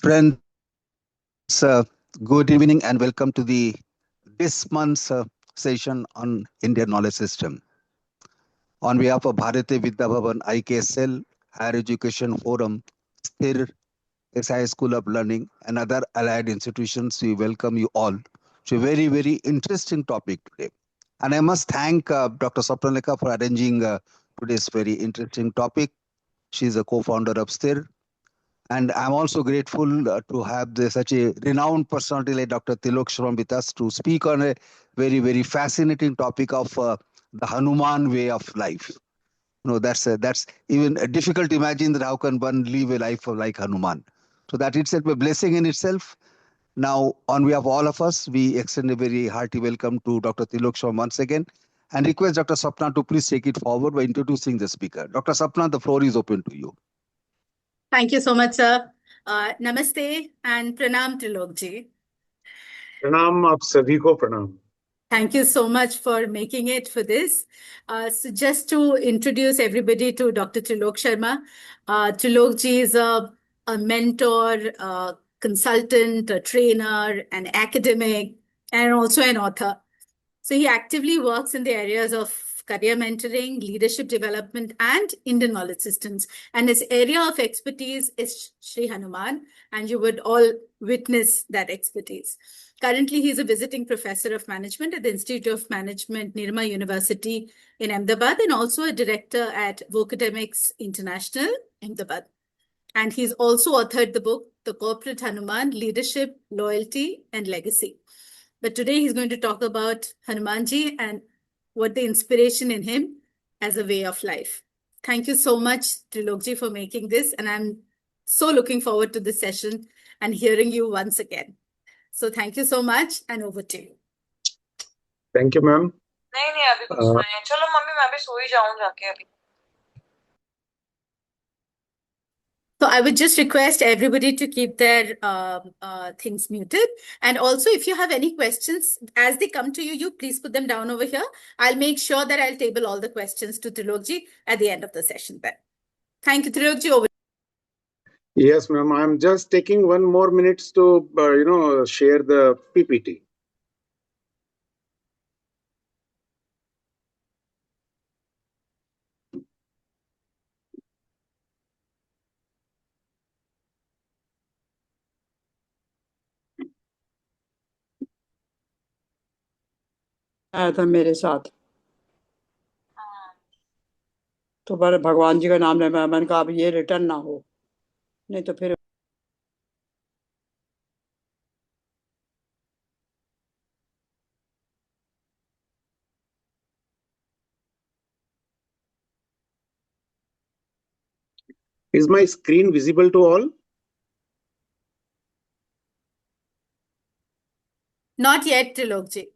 Friends, good evening and welcome to the this month's session on Indian Knowledge System. On behalf of Bharati Vidya Bhavan IKSL, Higher Education Forum, STIR, SI School of Learning, and other allied institutions, we welcome you all to a very interesting topic today. And I must thank Dr. Sapnaleka for arranging today's very interesting topic. She is a co-founder of STIR. And I'm also grateful to have such a renowned personality like Dr. Tilok Sharma with us to speak on a very fascinating topic of the Hanuman way of life. That's even difficult to imagine that how can one live a life like Hanuman. So that itself a blessing in itself. Now, on behalf of all of us, we extend a very hearty welcome to Dr. Tilok Sharma once again and request Dr. Sapna to please take it forward by introducing the speaker. Dr. Sapna, the floor is open to you. Thank you so much, sir. Namaste and pranam Trilok ji. प्रणाम आप सभी को प्रणाम. Thank you so much for making it for this. So just to introduce everybody to Dr. Trilok Sharma. Trilok ji is a mentor, a consultant, a trainer, an academic, and also an author. So he actively works in the areas of career mentoring, leadership development, and Indian knowledge systems. And his area of expertise is Sri Hanuman, and you would all witness that expertise. Currently, he is a visiting professor of management at the Institute of Management, Nirma University in Ahmedabad, and also a director at Vocademics International, Ahmedabad. And he's also authored the book, The Corporate Hanuman, Leadership, Loyalty, and Legacy. But today he's going to talk about Hanumanji and what the inspiration in him as a way of life. Thank you so much, Trilokji, for making this. And I'm so looking forward to this session and hearing you once again. So thank you so much and over to you. Thank you, ma'am. नहीं नहीं अभी कुछ नहीं है. चलो mummy मैं भी सो ही जाऊं जाके अभी. So I would just request everybody to keep their things muted. And also, if you have any questions, as they come to you, you please put them down over here. I'll make sure that I'll table all the questions to Trilokji at the end of the session then. Thank you, Trilokji. Over. Yes, ma'am. I'm just taking 1 more minutes to, share the PPT. आया था मेरे साथ तो पर भगवान जी का नाम ले मैंने कहा अब ये रिटर्न ना हो नहीं तो फिर Is my screen visible to all? Not yet, Trilokji.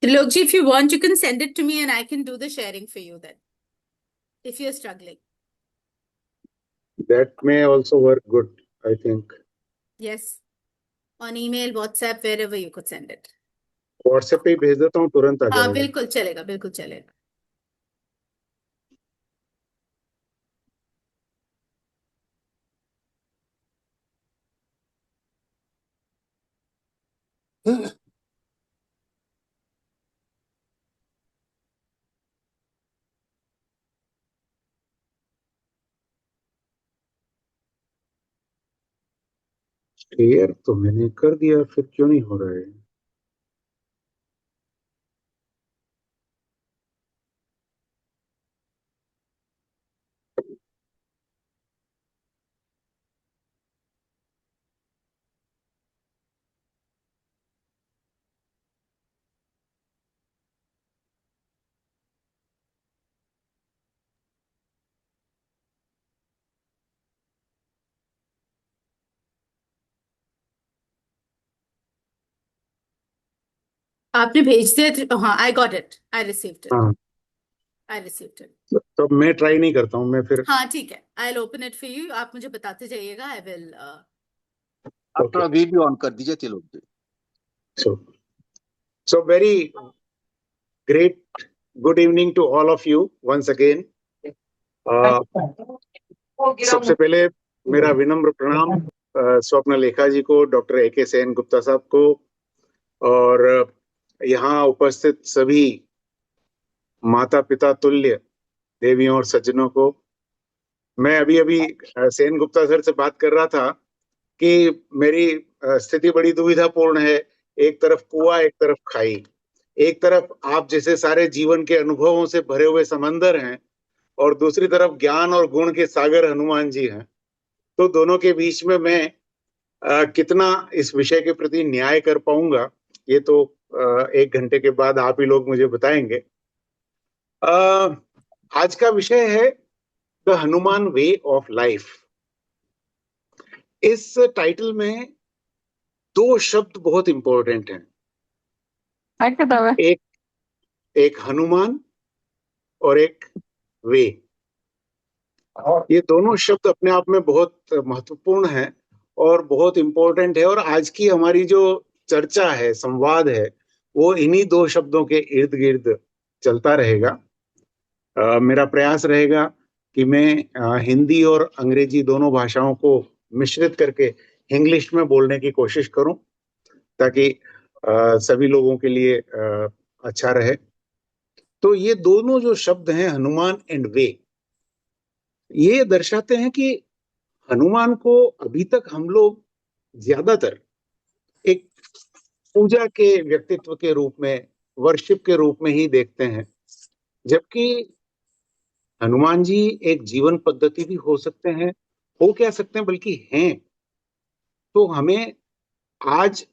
Trilokji, if you want, you can send it to me and I can do the sharing for you then, if you're struggling. That may also work good, I think. Yes. On email, WhatsApp, wherever you could send it. WhatsApp पे ही भेज देता हूँ तुरंत आ हाँ जाएगा. बिल्कुल चलेगा बिल्कुल चलेगा. शेयर तो मैंने कर दिया फिर क्यों नहीं हो रहा है? आपने भेज दिया? हाँ, I got it, I received it, हाँ, आई रिसीव्ड इट। तो मैं ट्राई नहीं करता हूँ, मैं फिर हाँ ठीक है, I will open it for you, आप मुझे बताते जाइएगा। आई विल आप थोड़ा वीडियो ऑन कर दीजिए त्रिलोक जी। so very great good evening to all of you once again. सबसे पहले मेरा विनम्र प्रणाम स्वप्न लेखा जी को, डॉक्टर ए.के. सेन गुप्ता साहब को, और यहाँ उपस्थित सभी माता पिता तुल्य देवियों और सज्जनों को। मैं अभी अभी सेन गुप्ता सर से बात कर रहा था कि मेरी स्थिति बड़ी दुविधापूर्ण है। एक तरफ कुआं, एक तरफ खाई। एक तरफ आप जैसे सारे जीवन के अनुभवों से भरे हुए समंदर हैं, और दूसरी तरफ ज्ञान और गुण के सागर हनुमान जी हैं। तो दोनों के बीच में मैं कितना इस विषय के प्रति न्याय कर पाऊंगा, ये तो 1 घंटे के बाद आप ही लोग मुझे बताएंगे। आज का विषय है the Hanuman way of life. इस टाइटल में 2 शब्द बहुत इंपॉर्टेंट हैं, एक हनुमान और एक वे। ये दोनों शब्द अपने आप में बहुत महत्वपूर्ण हैं और बहुत इंपॉर्टेंट है, और आज की हमारी जो चर्चा है, संवाद है, वो इन्हीं 2 शब्दों के इर्द गिर्द चलता रहेगा। मेरा प्रयास रहेगा कि मैं हिंदी और अंग्रेजी दोनों भाषाओं को मिश्रित करके इंग्लिश में बोलने की कोशिश करूं, ताकि सभी लोगों के लिए अच्छा रहे। तो ये दोनों जो शब्द हैं, हनुमान एंड वे, ये दर्शाते हैं कि हनुमान को अभी तक हम लोग ज्यादातर एक पूजा के व्यक्तित्व के रूप में, वर्शिप के रूप में ही देखते हैं, जबकि हनुमान जी एक जीवन पद्धति भी हो सकते हैं, हो क्या सकते हैं बल्कि हैं। तो हमें आज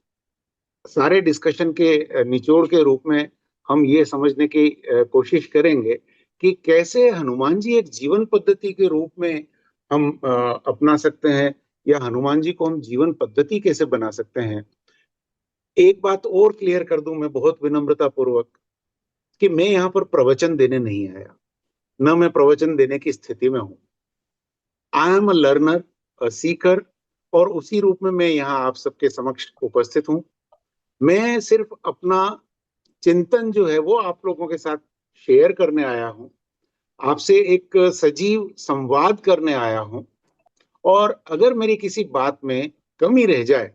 सारे डिस्कशन के निचोड़ के रूप में हम ये समझने की कोशिश करेंगे कि कैसे हनुमान जी एक जीवन पद्धति के रूप में हम अपना सकते हैं, या हनुमान जी को हम जीवन पद्धति कैसे बना सकते हैं। एक बात और क्लियर कर दूं मैं बहुत विनम्रता पूर्वक, कि मैं यहाँ पर प्रवचन देने नहीं आया, न मैं प्रवचन देने की स्थिति में हूं। आई एम अ लर्नर, अ सीकर, और उसी रूप में मैं यहाँ आप सबके समक्ष उपस्थित हूं। मैं सिर्फ अपना चिंतन जो है वो आप लोगों के साथ शेयर करने आया हूं, आपसे एक सजीव संवाद करने आया हूं, और अगर मेरी किसी बात में कमी रह जाए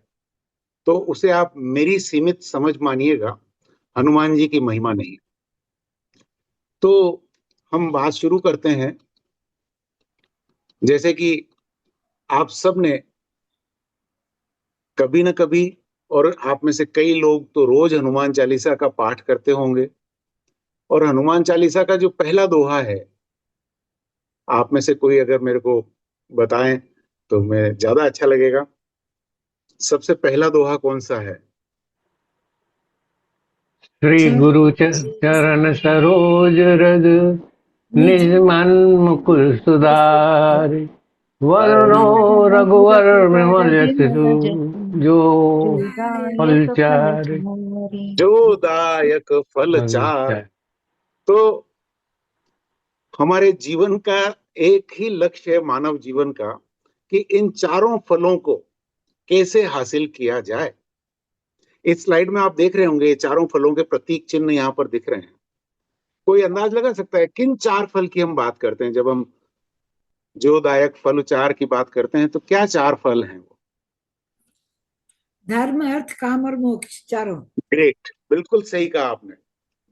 तो उसे आप मेरी सीमित समझ मानिएगा, हनुमान जी की महिमा नहीं। तो हम बात शुरू करते हैं। जैसे कि आप सब ने कभी न कभी, और आप में से कई लोग तो रोज हनुमान चालीसा का पाठ करते होंगे, और हनुमान चालीसा का जो पहला दोहा है, आप में से कोई अगर मेरे को बताएं तो मैं ज्यादा अच्छा लगेगा। सबसे पहला दोहा कौन सा है? श्री गुरु चरण सरोज रज निज मन मुकुर सुधारि वरनो रघुवर विमल यशु जो फल चारि। जो दायक फल चार। तो हमारे जीवन का एक ही लक्ष्य है, मानव जीवन का, कि इन चारों फलों को कैसे हासिल किया जाए। इस स्लाइड में आप देख रहे होंगे, ये चारों फलों के प्रतीक चिन्ह यहाँ पर दिख रहे हैं। कोई अंदाज लगा सकता है किन 4 फल की हम बात करते हैं? जब हम जो दायक फल 4 की बात करते हैं तो क्या 4 फल हैं वो? धर्म, अर्थ, काम और मोक्ष, चारों। ग्रेट, बिल्कुल सही कहा आपने।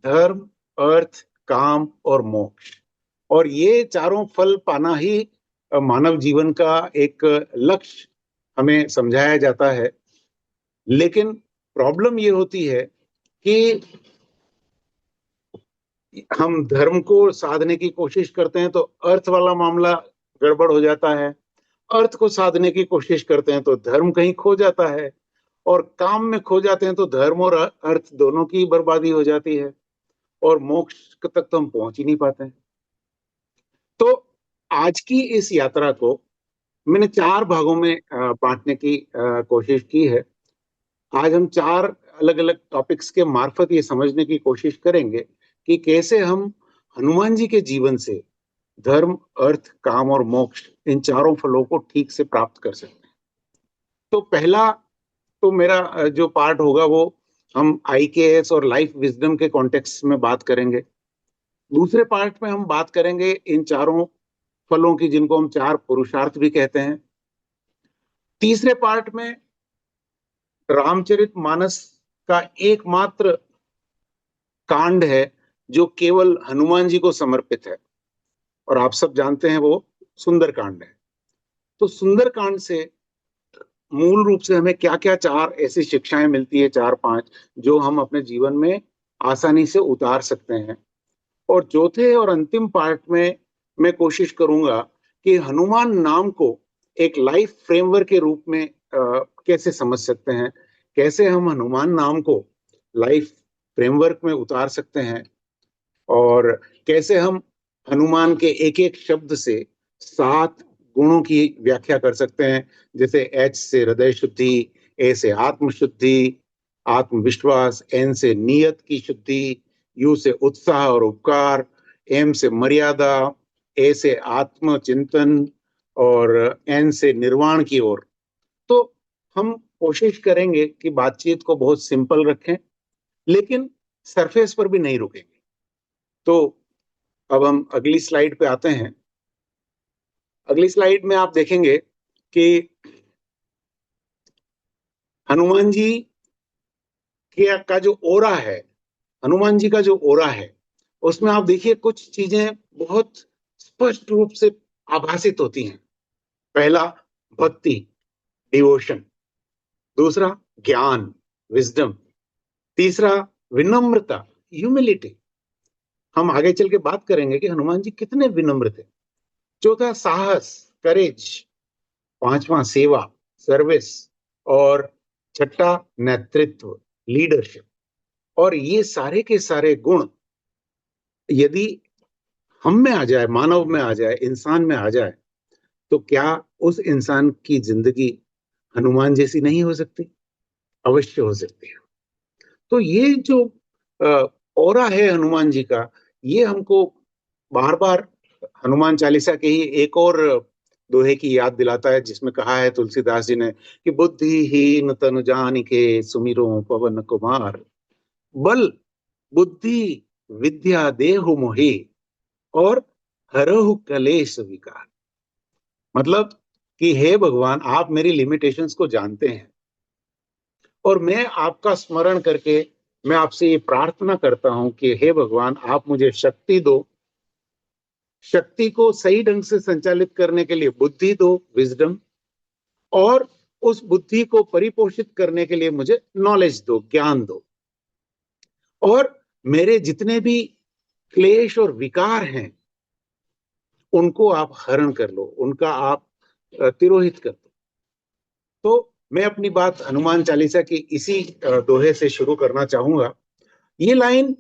धर्म, अर्थ, काम और मोक्ष। और ये चारों फल पाना ही मानव जीवन का एक लक्ष्य हमें समझाया जाता है। लेकिन प्रॉब्लम ये होती है कि हम धर्म को साधने की कोशिश करते हैं तो अर्थ वाला मामला गड़बड़ हो जाता है, अर्थ को साधने की कोशिश करते हैं तो धर्म कहीं खो जाता है, और काम में खो जाते हैं तो धर्म और अर्थ दोनों की बर्बादी हो जाती है, और मोक्ष तक तो हम पहुंच ही नहीं पाते हैं। तो आज की इस यात्रा को मैंने 4 भागों में बांटने की कोशिश की है। आज हम 4 अलग अलग टॉपिक्स के मार्फत ये समझने की कोशिश करेंगे कि कैसे हम हनुमान जी के जीवन से धर्म, अर्थ, काम और मोक्ष, इन चारों फलों को ठीक से प्राप्त कर सकते हैं। तो पहला तो मेरा जो पार्ट होगा वो हम IKS और लाइफ विजडम के कॉन्टेक्स्ट में बात करेंगे। दूसरे पार्ट में हम बात करेंगे इन चारों फलों की, जिनको हम चार पुरुषार्थ भी कहते हैं। तीसरे पार्ट में रामचरितमानस का एकमात्र कांड है जो केवल हनुमान जी को समर्पित है, और आप सब जानते हैं वो सुंदर कांड है। तो सुंदर कांड से मूल रूप से हमें क्या क्या चार ऐसी शिक्षाएं मिलती है, चार पांच, जो हम अपने जीवन में आसानी से उतार सकते हैं। और चौथे और अंतिम पार्ट में मैं कोशिश करूंगा कि हनुमान नाम को एक लाइफ फ्रेमवर्क के रूप में कैसे समझ सकते हैं, कैसे हम हनुमान नाम को लाइफ फ्रेमवर्क में उतार सकते हैं, और कैसे हम हनुमान के एक एक शब्द से 7 गुणों की व्याख्या कर सकते हैं। जैसे H से हृदय शुद्धि, A से आत्मशुद्धि, आत्मविश्वास, N से नियत की शुद्धि, U से उत्साह और उपकार, M से मर्यादा, A से आत्मचिंतन और N से निर्वाण की ओर। तो हम कोशिश करेंगे कि बातचीत को बहुत सिंपल रखें, लेकिन सरफेस पर भी नहीं रुकेंगे। तो अब हम अगली स्लाइड पे आते हैं। अगली स्लाइड में आप देखेंगे कि हनुमान जी का जो ओरा है, हनुमान जी का जो ओरा है, उसमें आप देखिए कुछ चीजें बहुत स्पष्ट रूप से आभासित होती हैं। पहला, भक्ति, डिवोशन। दूसरा, ज्ञान, विजडम। तीसरा, विनम्रता, ह्यूमिलिटी। हम आगे चल के बात करेंगे कि हनुमान जी कितने विनम्र थे। चौथा, साहस, करेज। पांचवा, सेवा, सर्विस। और छठा, नेतृत्व, लीडरशिप। और ये सारे के सारे गुण यदि हम में आ जाए, मानव में आ जाए, इंसान में आ जाए, तो क्या उस इंसान की जिंदगी हनुमान जैसी नहीं हो सकती? अवश्य हो सकती है। तो ये जो ऑरा है हनुमान जी का, ये हमको बार बार हनुमान चालीसा के ही एक और दोहे की याद दिलाता है, जिसमें कहा है तुलसीदास जी ने कि बुद्धिहीन तनु जानिके सुमिरो पवन कुमार, बल बुद्धि विद्या देहु मोहि, और हरहु कलेश विकार। मतलब कि हे भगवान, आप मेरी लिमिटेशंस को जानते हैं, और मैं आपका स्मरण करके मैं आपसे ये प्रार्थना करता हूं कि हे भगवान, आप मुझे शक्ति दो, शक्ति को सही ढंग से संचालित करने के लिए बुद्धि दो, विजडम, और उस बुद्धि को परिपोषित करने के लिए मुझे नॉलेज दो, ज्ञान दो, और मेरे जितने भी क्लेश और विकार हैं उनको आप हरण कर लो, उनका आप तिरोहित कर दो। तो मैं अपनी बात हनुमान चालीसा की इसी दोहे से शुरू करना चाहूंगा। ये लाइन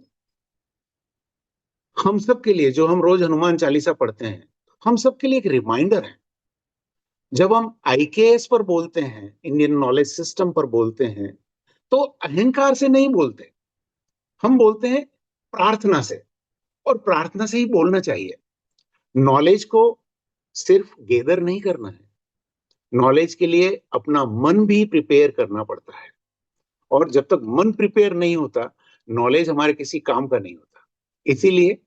हम सब के लिए, जो हम रोज हनुमान चालीसा पढ़ते हैं, हम सब के लिए एक रिमाइंडर है। जब हम IKS पर बोलते हैं, इंडियन नॉलेज सिस्टम पर बोलते हैं, तो अहंकार से नहीं बोलते, हम बोलते हैं प्रार्थना से, और प्रार्थना से ही बोलना चाहिए। नॉलेज को सिर्फ गेदर नहीं करना है, नॉलेज के लिए अपना मन भी प्रिपेयर करना पड़ता है, और जब तक मन प्रिपेयर नहीं होता, नॉलेज हमारे किसी काम का नहीं होता। इसीलिए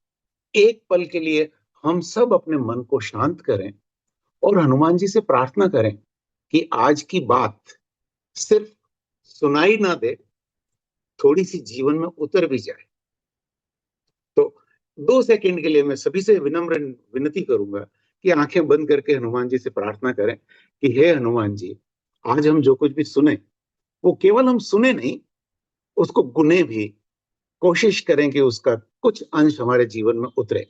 एक पल के लिए हम सब अपने मन को शांत करें और हनुमान जी से प्रार्थना करें कि आज की बात सिर्फ सुनाई ना दे, थोड़ी सी जीवन में उतर भी जाए। तो 2 सेकंड के लिए मैं सभी से विनम्र विनती करूंगा कि आंखें बंद करके हनुमान जी से प्रार्थना करें कि हे हनुमान जी, आज हम जो कुछ भी सुने, वो केवल हम सुने नहीं, उसको गुने भी, कोशिश करें कि उसका कुछ अंश हमारे जीवन में उतरे।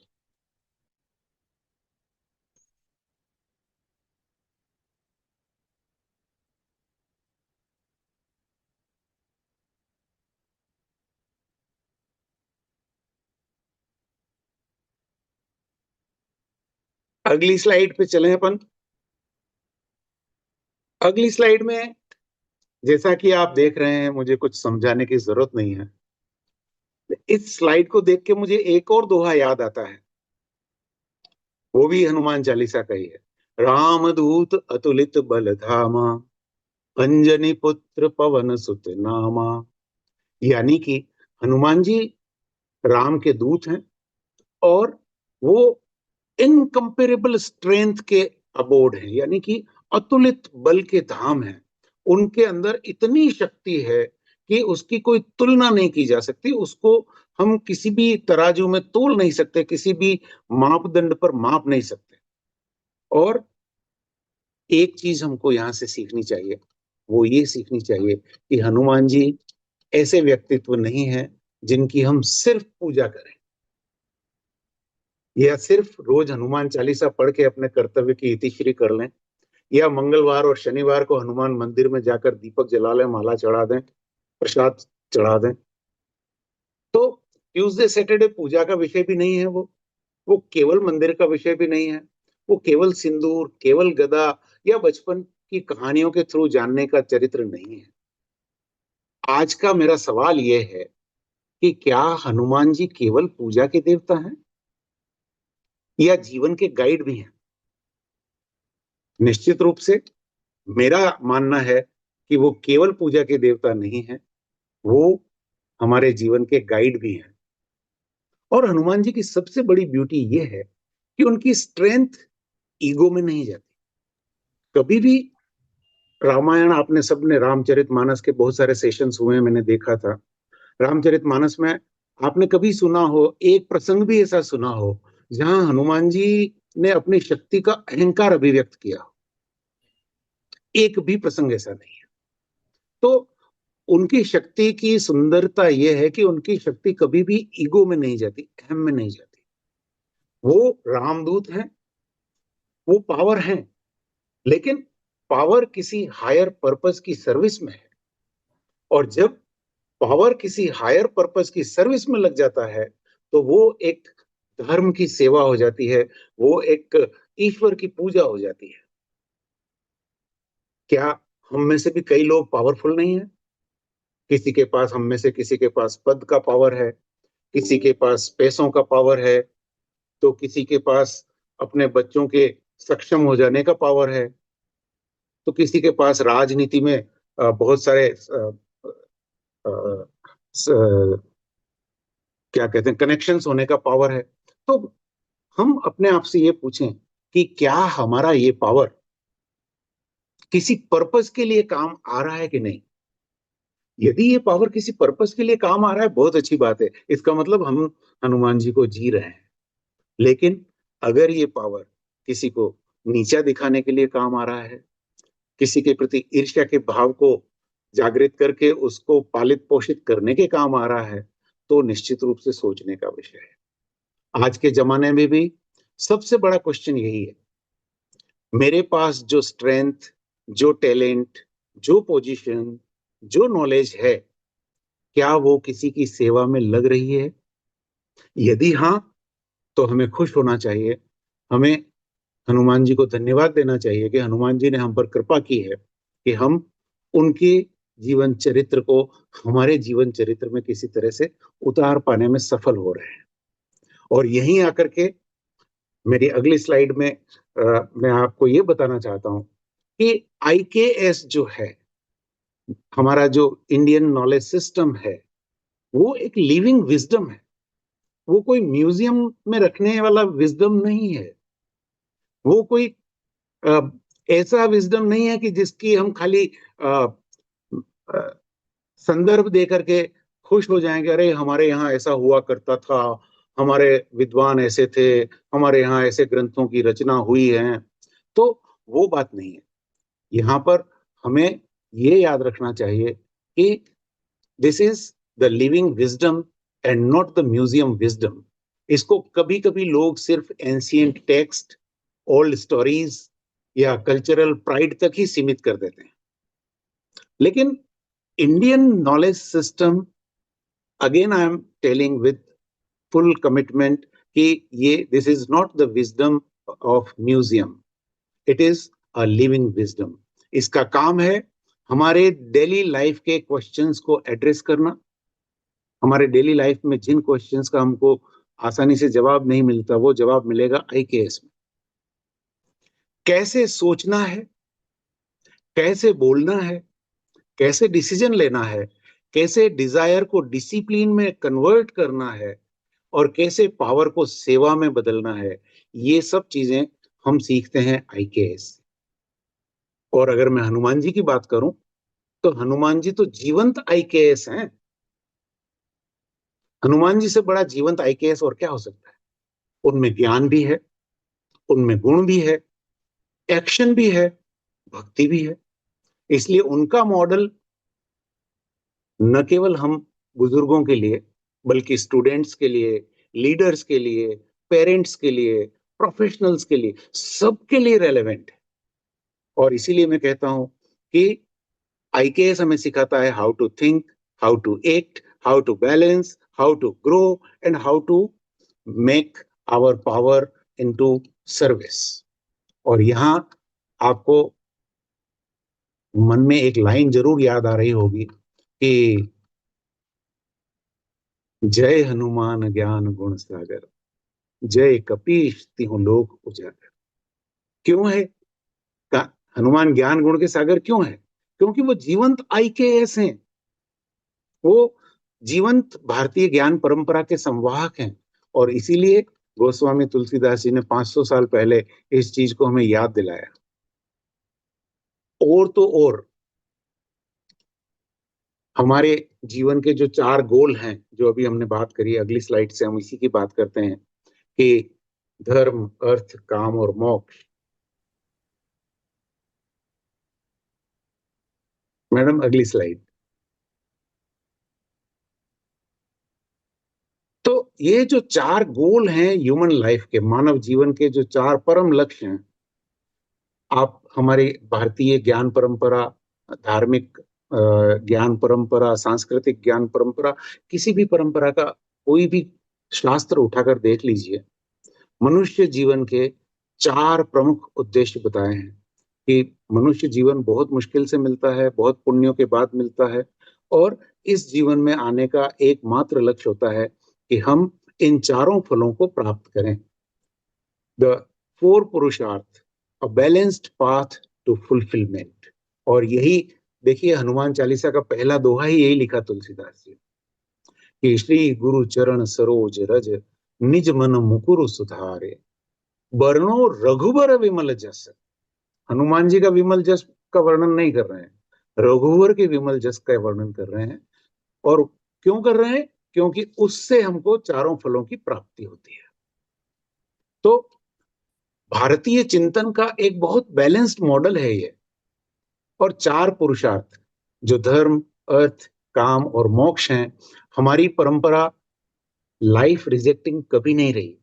अगली स्लाइड पे चलें अपन। अगली स्लाइड में जैसा कि आप देख रहे हैं, मुझे कुछ समझाने की जरूरत नहीं है। इस स्लाइड को देख के मुझे एक और दोहा याद आता है, वो भी हनुमान चालीसा का ही है। रामदूत अतुलित बल धामा, अंजनी पुत्र पवन सुत नामा। यानी कि हनुमान जी राम के दूत हैं और वो इनकम्पेरेबल स्ट्रेंथ के अबोर्ड हैं, यानी कि अतुलित बल के धाम हैं। उनके अंदर इतनी शक्ति है कि उसकी कोई तुलना नहीं की जा सकती। उसको हम किसी भी तराजू में तोल नहीं सकते, किसी भी मापदंड पर माप नहीं सकते। और एक चीज हमको यहां से सीखनी चाहिए, वो ये सीखनी चाहिए कि हनुमान जी ऐसे व्यक्तित्व नहीं है जिनकी हम सिर्फ पूजा करें या सिर्फ रोज हनुमान चालीसा पढ़ के अपने कर्तव्य की इतिश्री कर लें, या मंगलवार और शनिवार को हनुमान मंदिर में जाकर दीपक जला लें, माला चढ़ा दें, प्रसाद चढ़ा दें। तो ट्यूसडे सैटरडे पूजा का विषय भी नहीं है, वो केवल मंदिर का विषय भी नहीं है, वो केवल सिंदूर, केवल गदा या बचपन की कहानियों के थ्रू जानने का चरित्र नहीं है। आज का मेरा सवाल यह है कि क्या हनुमान जी केवल पूजा के देवता हैं या जीवन के गाइड भी हैं? निश्चित रूप से मेरा मानना है कि वो केवल पूजा के देवता नहीं है, वो हमारे जीवन के गाइड भी हैं। और हनुमान जी की सबसे बड़ी ब्यूटी ये है कि उनकी स्ट्रेंथ ईगो में नहीं जाती। कभी भी रामायण, आपने सबने रामचरितमानस के बहुत सारे सेशंस हुए हैं, मैंने देखा था। रामचरितमानस में आपने कभी सुना हो, एक प्रसंग भी ऐसा सुना हो जहां हनुमान जी ने अपनी शक्ति का अहंकार अभिव्यक्त किया हो? एक भी प्रसंग ऐसा नहीं है। तो उनकी शक्ति की सुंदरता यह है कि उनकी शक्ति कभी भी ईगो में नहीं जाती, अहम में नहीं जाती। वो रामदूत हैं, वो पावर हैं, लेकिन पावर किसी हायर पर्पस की सर्विस में है। और जब पावर किसी हायर पर्पस की सर्विस में लग जाता है तो वो एक धर्म की सेवा हो जाती है, वो एक ईश्वर की पूजा हो जाती है। क्या हम में से भी कई लोग पावरफुल नहीं है? किसी के पास, हम में से किसी के पास पद का पावर है, किसी के पास पैसों का पावर है, तो किसी के पास अपने बच्चों के सक्षम हो जाने का पावर है, तो किसी के पास राजनीति में बहुत सारे क्या कहते हैं, कनेक्शंस होने का पावर है। तो हम अपने आप से ये पूछें कि क्या हमारा ये पावर किसी पर्पस के लिए काम आ रहा है कि नहीं? यदि ये पावर किसी पर्पस के लिए काम आ रहा है, बहुत अच्छी बात है, इसका मतलब हम हनुमान जी को जी रहे हैं। लेकिन अगर ये पावर किसी को नीचा दिखाने के लिए काम आ रहा है, किसी के प्रति ईर्ष्या के भाव को जागृत करके उसको पालित पोषित करने के काम आ रहा है, तो निश्चित रूप से सोचने का विषय है। आज के जमाने में भी सबसे बड़ा क्वेश्चन यही है, मेरे पास जो स्ट्रेंथ, जो टैलेंट, जो पोजीशन, जो नॉलेज है, क्या वो किसी की सेवा में लग रही है? यदि हाँ, तो हमें खुश होना चाहिए। हमें हनुमान जी को धन्यवाद देना चाहिए कि हनुमान जी ने हम पर कृपा की है कि हम उनके जीवन चरित्र को हमारे जीवन चरित्र में किसी तरह से उतार पाने में सफल हो रहे हैं। और यहीं आकर के मेरी अगली स्लाइड में मैं आपको ये बताना चाहता हूं कि IKS जो है, हमारा जो इंडियन नॉलेज सिस्टम है, वो एक लिविंग विजडम है। वो कोई म्यूजियम में रखने वाला विजडम नहीं है। वो कोई ऐसा विजडम नहीं है कि जिसकी हम खाली संदर्भ दे करके खुश हो जाएंगे, अरे हमारे यहाँ ऐसा हुआ करता था, हमारे विद्वान ऐसे थे, हमारे यहाँ ऐसे ग्रंथों की रचना हुई है। तो वो बात नहीं है। यहाँ पर हमें ये याद रखना चाहिए कि this is the living wisdom and not the museum wisdom. इसको कभी कभी लोग सिर्फ एंशिएंट टेक्स्ट, ओल्ड स्टोरीज या कल्चरल प्राइड तक ही सीमित कर देते हैं। लेकिन Indian knowledge system, again I am telling with full commitment कि ये this is not the wisdom of museum, it is a living wisdom. इसका काम है हमारे डेली लाइफ के क्वेश्चंस को एड्रेस करना, हमारे डेली लाइफ में जिन क्वेश्चंस का हमको आसानी से जवाब नहीं मिलता वो जवाब मिलेगा IKS में। कैसे सोचना है, कैसे बोलना है, कैसे डिसीजन लेना है, कैसे डिजायर को डिसिप्लिन में कन्वर्ट करना है और कैसे पावर को सेवा में बदलना है, ये सब चीजें हम सीखते हैं IKS। और अगर मैं हनुमान जी की बात करूं तो हनुमान जी तो जीवंत IKS हैं। हनुमान जी से बड़ा जीवंत IKS और क्या हो सकता है। उनमें ज्ञान भी है, उनमें गुण भी है, एक्शन भी है, भक्ति भी है। इसलिए उनका मॉडल न केवल हम बुजुर्गों के लिए बल्कि स्टूडेंट्स के लिए, लीडर्स के लिए, पेरेंट्स के लिए, प्रोफेशनल्स के लिए, सबके लिए रेलेवेंट है। और इसीलिए मैं कहता हूं कि IKS हमें सिखाता है how to think, how to act, how to balance, how to grow and how to make our power into service. और यहां आपको मन में एक लाइन जरूर याद आ रही होगी कि जय हनुमान ज्ञान गुण सागर, जय कपीश तिहुँ लोक उजागर। क्यों है हनुमान ज्ञान गुण के सागर क्यों है? क्योंकि वो जीवंत IKS हैं, वो जीवंत भारतीय ज्ञान परंपरा के संवाहक हैं। और इसीलिए गोस्वामी तुलसीदास जी ने 500 साल पहले इस चीज को हमें याद दिलाया। और तो और हमारे जीवन के जो 4 गोल हैं, जो अभी हमने बात करी, अगली स्लाइड से हम इसी की बात करते हैं कि धर्म, अर्थ, काम और मोक्ष। मैडम अगली स्लाइड। तो ये जो 4 गोल हैं ह्यूमन लाइफ के, मानव जीवन के जो 4 परम लक्ष्य हैं, आप हमारी भारतीय ज्ञान परंपरा, धार्मिक ज्ञान परंपरा, सांस्कृतिक ज्ञान परंपरा, किसी भी परंपरा का कोई भी शास्त्र उठाकर देख लीजिए, मनुष्य जीवन के 4 प्रमुख उद्देश्य बताए हैं कि मनुष्य जीवन बहुत मुश्किल से मिलता है, बहुत पुण्यों के बाद मिलता है, और इस जीवन में आने का एकमात्र लक्ष्य होता है कि हम इन 4 फलों को प्राप्त करें। The 4 purushartha, a balanced path to fulfilment. और यही देखिए, हनुमान चालीसा का पहला दोहा ही यही लिखा तुलसीदास जी कि श्री गुरु चरण सरोज रज, निज मन मुकुरु सुधारे, बरनो रघुबर विमल जस। हनुमान जी का विमल जस का वर्णन नहीं कर रहे हैं, रघुवर के विमल जस का वर्णन कर रहे हैं। और क्यों कर रहे हैं? क्योंकि उससे हमको 4 फलों की प्राप्ति होती है। तो भारतीय चिंतन का एक बहुत बैलेंस्ड मॉडल है ये। और 4 पुरुषार्थ जो धर्म, अर्थ, काम और मोक्ष हैं, हमारी परंपरा लाइफ रिजेक्टिंग कभी नहीं रही।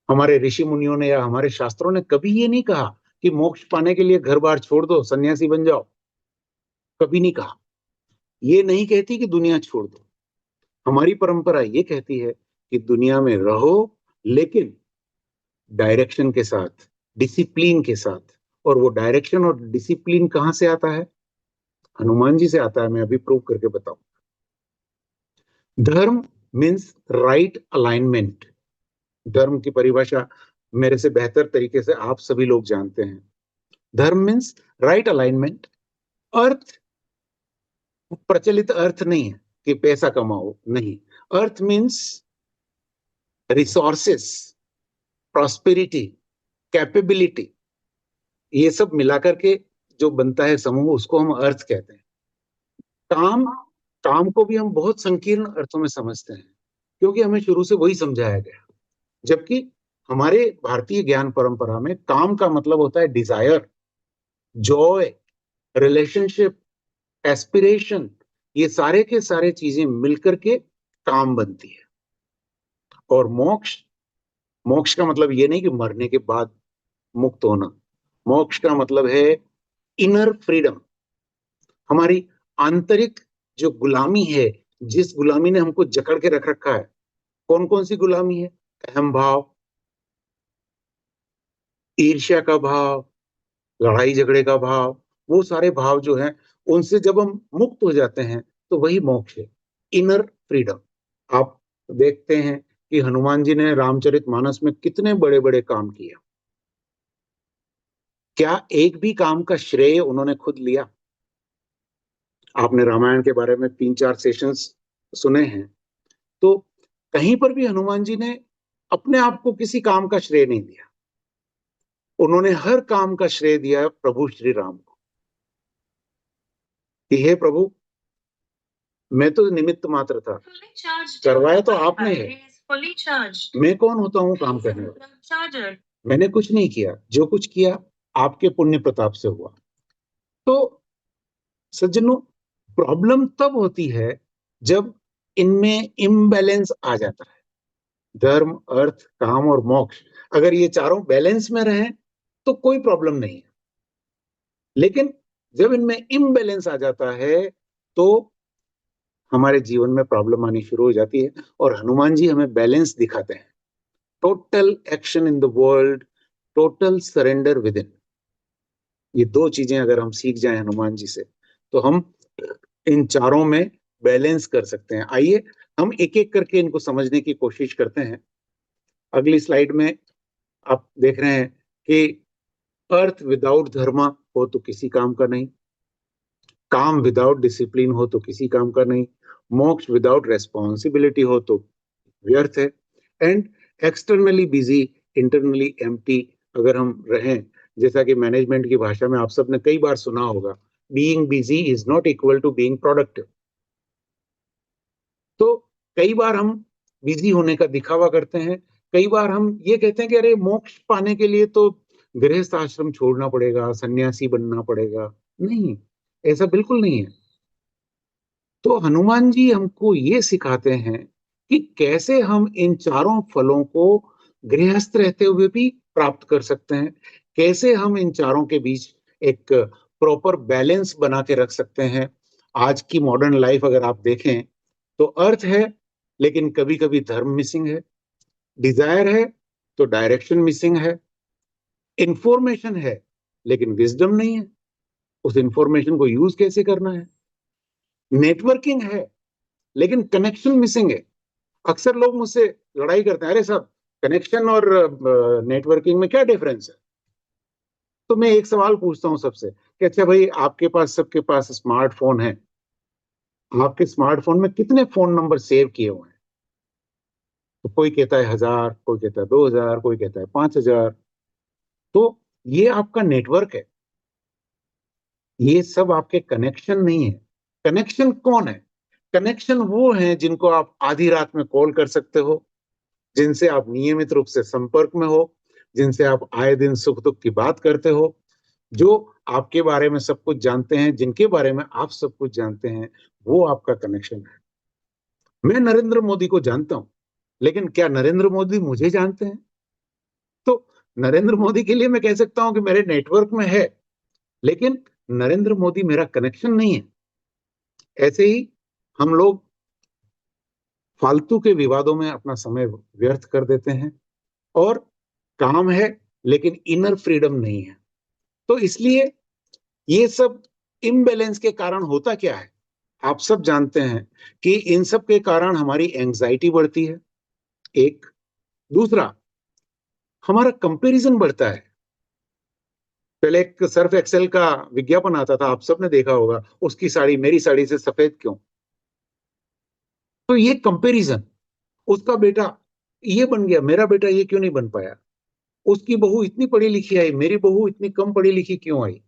हमारे ऋषि मुनियों ने या हमारे शास्त्रों ने कभी ये नहीं कहा कि मोक्ष पाने के लिए घर बार छोड़ दो, सन्यासी बन जाओ। कभी नहीं कहा। ये नहीं कहती कि दुनिया छोड़ दो। हमारी परंपरा ये कहती है कि दुनिया में रहो, लेकिन डायरेक्शन के साथ, डिसिप्लिन के साथ। और वो डायरेक्शन और डिसिप्लिन कहां से आता है? हनुमान जी से आता है। मैं अभी प्रूव करके बताऊं। धर्म मीन्स राइट अलाइनमेंट। धर्म की परिभाषा मेरे से बेहतर तरीके से आप सभी लोग जानते हैं। धर्म मीन्स राइट अलाइनमेंट। अर्थ प्रचलित अर्थ नहीं है कि पैसा कमाओ, नहीं। अर्थ मीन्स रिसोर्सेस, प्रॉस्पेरिटी, कैपेबिलिटी, ये सब मिलाकर के जो बनता है समूह, उसको हम अर्थ कहते हैं। काम, काम को भी हम बहुत संकीर्ण अर्थों में समझते हैं, क्योंकि हमें शुरू से वही समझाया गया। जबकि हमारे भारतीय ज्ञान परंपरा में काम का मतलब होता है डिजायर, जॉय, रिलेशनशिप, एस्पिरेशन। ये सारे के सारे चीजें मिलकर के काम बनती है। और मोक्ष, मोक्ष का मतलब ये नहीं कि मरने के बाद मुक्त होना। मोक्ष का मतलब है इनर फ्रीडम। हमारी आंतरिक जो गुलामी है, जिस गुलामी ने हमको जकड़ के रख रखा है, कौन कौन सी गुलामी है? अहम भाव, ईर्ष्या का भाव, लड़ाई झगड़े का भाव, वो सारे भाव जो हैं उनसे जब हम मुक्त हो जाते हैं तो वही मोक्ष है, इनर फ्रीडम। आप देखते हैं कि हनुमान जी ने रामचरितमानस में कितने बड़े बड़े काम किए। क्या एक भी काम का श्रेय उन्होंने खुद लिया? आपने रामायण के बारे में 3-4 सेशंस सुने हैं, तो कहीं पर भी हनुमान जी ने अपने आप को किसी काम का श्रेय नहीं दिया। उन्होंने हर काम का श्रेय दिया प्रभु श्री राम को कि हे प्रभु, मैं तो निमित्त मात्र था, करवाया तो आपने है, मैं कौन होता हूं काम करने वाला? मैंने कुछ नहीं किया, जो कुछ किया आपके पुण्य प्रताप से हुआ। तो सज्जनों, प्रॉब्लम तब होती है जब इनमें इम्बैलेंस आ जाता है। धर्म, अर्थ, काम और मोक्ष, अगर ये चारों बैलेंस में रहें तो कोई प्रॉब्लम नहीं है। लेकिन जब इनमें इम्बैलेंस आ जाता है तो हमारे जीवन में प्रॉब्लम आनी शुरू हो जाती है। और हनुमान जी हमें बैलेंस दिखाते हैं। Total action in the world, total surrender with in. ये दो चीजें अगर हम सीख जाएं हनुमान जी से तो हम इन चारों में बैलेंस कर सकते हैं। आइए हम एक एक करके इनको समझने की कोशिश करते हैं। अगली स्लाइड में आप देख रहे हैं कि अर्थ विदाउट धर्म हो तो किसी काम का नहीं, काम विदाउट डिसिप्लिन हो तो किसी काम का नहीं, मोक्ष विदाउट रेस्पॉन्सिबिलिटी हो तो व्यर्थ है, and externally busy internally empty अगर हम रहें, जैसा कि मैनेजमेंट की भाषा में आप सबने कई बार सुना होगा, being busy is not equal to being productive. तो कई बार हम बिजी होने का दिखावा करते हैं, कई बार हम ये कहते हैं कि अरे मोक्ष पाने के लिए तो गृहस्थ आश्रम छोड़ना पड़ेगा, सन्यासी बनना पड़ेगा। नहीं, ऐसा बिल्कुल नहीं है। तो हनुमान जी हमको ये सिखाते हैं कि कैसे हम इन चारों फलों को गृहस्थ रहते हुए भी प्राप्त कर सकते हैं, कैसे हम इन चारों के बीच एक प्रॉपर बैलेंस बना के रख सकते हैं। आज की मॉडर्न लाइफ अगर आप देखें तो अर्थ है लेकिन कभी कभी धर्म मिसिंग है, डिजायर है तो डायरेक्शन मिसिंग है, इंफॉर्मेशन है लेकिन विजडम नहीं है, उस इंफॉर्मेशन को यूज कैसे करना है, नेटवर्किंग है लेकिन कनेक्शन मिसिंग है। अक्सर लोग मुझसे लड़ाई करते हैं, अरे साहब कनेक्शन और नेटवर्किंग में क्या डिफरेंस है? तो मैं एक सवाल पूछता हूं सबसे कि अच्छा भाई, आपके पास सबके पास स्मार्टफोन है, आपके स्मार्टफोन में कितने फोन नंबर सेव किए हुए हैं? तो कोई कहता है 1000, कोई कहता है 2000, कोई कहता है 5000। तो ये आपका नेटवर्क है, ये सब आपके कनेक्शन नहीं है। कनेक्शन कौन है? कनेक्शन वो है जिनको आप आधी रात में कॉल कर सकते हो, जिनसे आप नियमित रूप से संपर्क में हो, जिनसे आप आए दिन सुख दुख की बात करते हो, जो आपके बारे में सब कुछ जानते हैं, जिनके बारे में आप सब कुछ जानते हैं, वो आपका कनेक्शन है। मैं नरेंद्र मोदी को जानता हूं, लेकिन क्या नरेंद्र मोदी मुझे जानते हैं? तो नरेंद्र मोदी के लिए मैं कह सकता हूं कि मेरे नेटवर्क में है, लेकिन नरेंद्र मोदी मेरा कनेक्शन नहीं है। ऐसे ही हम लोग फालतू के विवादों में अपना समय व्यर्थ कर देते हैं और काम है लेकिन इनर फ्रीडम नहीं है। तो इसलिए ये सब इम्बैलेंस के कारण होता क्या है? आप सब जानते हैं कि इन सब के कारण हमारी एंजाइटी बढ़ती है, एक। दूसरा, हमारा कंपैरिजन बढ़ता है। पहले एक सर्फ एक्सेल का विज्ञापन आता था, आप सबने देखा होगा, उसकी साड़ी मेरी साड़ी से सफेद क्यों? तो ये कंपैरिजन, उसका बेटा ये बन गया, मेरा बेटा ये क्यों नहीं बन पाया? उसकी बहू इतनी पढ़ी लिखी आई, मेरी बहू इतनी कम पढ़ी लिखी क्यों आई?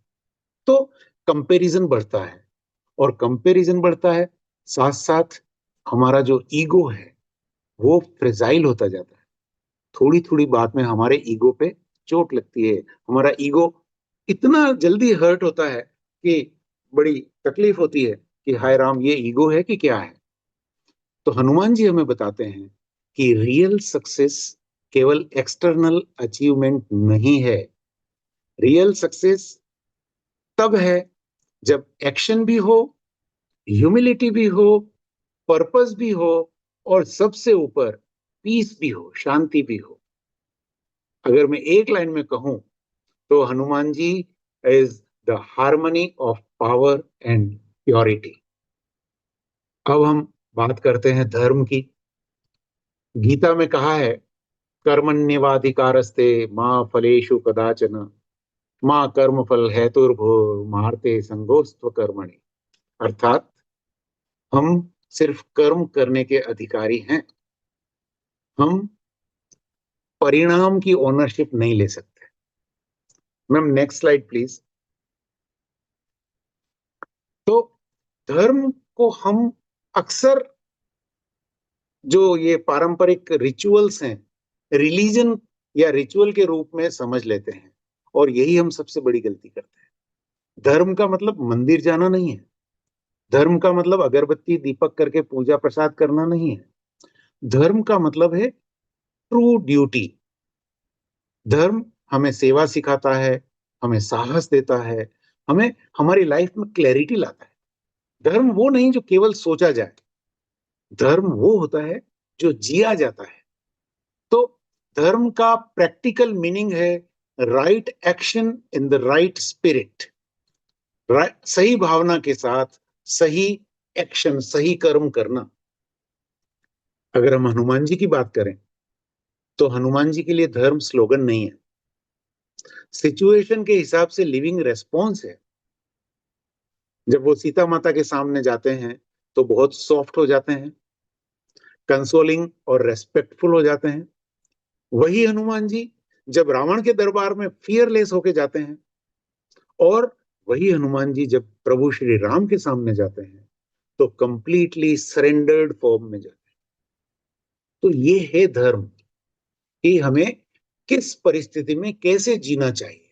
तो कंपैरिजन बढ़ता है, और कंपैरिजन बढ़ता है साथ साथ हमारा जो ईगो है वो फ्रेजाइल होता जाता है। थोड़ी थोड़ी बात में हमारे ईगो पे चोट लगती है, हमारा ईगो इतना जल्दी हर्ट होता है कि बड़ी तकलीफ होती है कि हाय राम, ये ईगो है कि क्या है? तो हनुमान जी हमें बताते हैं कि रियल सक्सेस केवल एक्सटर्नल अचीवमेंट नहीं है। रियल सक्सेस तब है जब एक्शन भी हो, ह्यूमिलिटी भी हो, पर्पस भी हो, और सबसे ऊपर पीस भी हो, शांति भी हो। अगर मैं एक लाइन में कहूं तो Hanuman ji is the harmony of power and purity. अब हम बात करते हैं धर्म की। गीता में कहा है, कर्मण्येवाधिकारस्ते मां फलेषु कदाचन मां कर्मफल हेतुर्भुर्मार्ते संगोस्त्व कर्मणि। अर्थात हम सिर्फ कर्म करने के अधिकारी हैं, हम परिणाम की ओनरशिप नहीं ले सकते। Ma'am next slide please. तो धर्म को हम अक्सर जो ये पारंपरिक रिचुअल्स हैं, रिलीजन या रिचुअल के रूप में समझ लेते हैं, और यही हम सबसे बड़ी गलती करते हैं। धर्म का मतलब मंदिर जाना नहीं है, धर्म का मतलब अगरबत्ती दीपक करके पूजा प्रसाद करना नहीं है, धर्म का मतलब है ट्रू ड्यूटी। धर्म हमें सेवा सिखाता है, हमें साहस देता है, हमें हमारी लाइफ में क्लैरिटी लाता है। धर्म वो नहीं जो केवल सोचा जाए, धर्म वो होता है जो जिया जाता है। तो धर्म का प्रैक्टिकल मीनिंग है right action in the right spirit. सही भावना के साथ सही एक्शन, सही कर्म करना। अगर हम हनुमान जी की बात करें तो हनुमान जी के लिए धर्म स्लोगन नहीं है, सिचुएशन के हिसाब से लिविंग रेस्पॉन्स है। जब वो सीता माता के सामने जाते हैं तो बहुत सॉफ्ट हो जाते हैं, कंसोलिंग और रेस्पेक्टफुल हो जाते हैं। वही हनुमान जी जब रावण के दरबार में फियरलेस होके जाते हैं, और वही हनुमान जी जब प्रभु श्री राम के सामने जाते हैं तो कंप्लीटली सरेंडर्ड फॉर्म में जाते हैं। तो ये है धर्म कि हमें किस परिस्थिति में कैसे जीना चाहिए।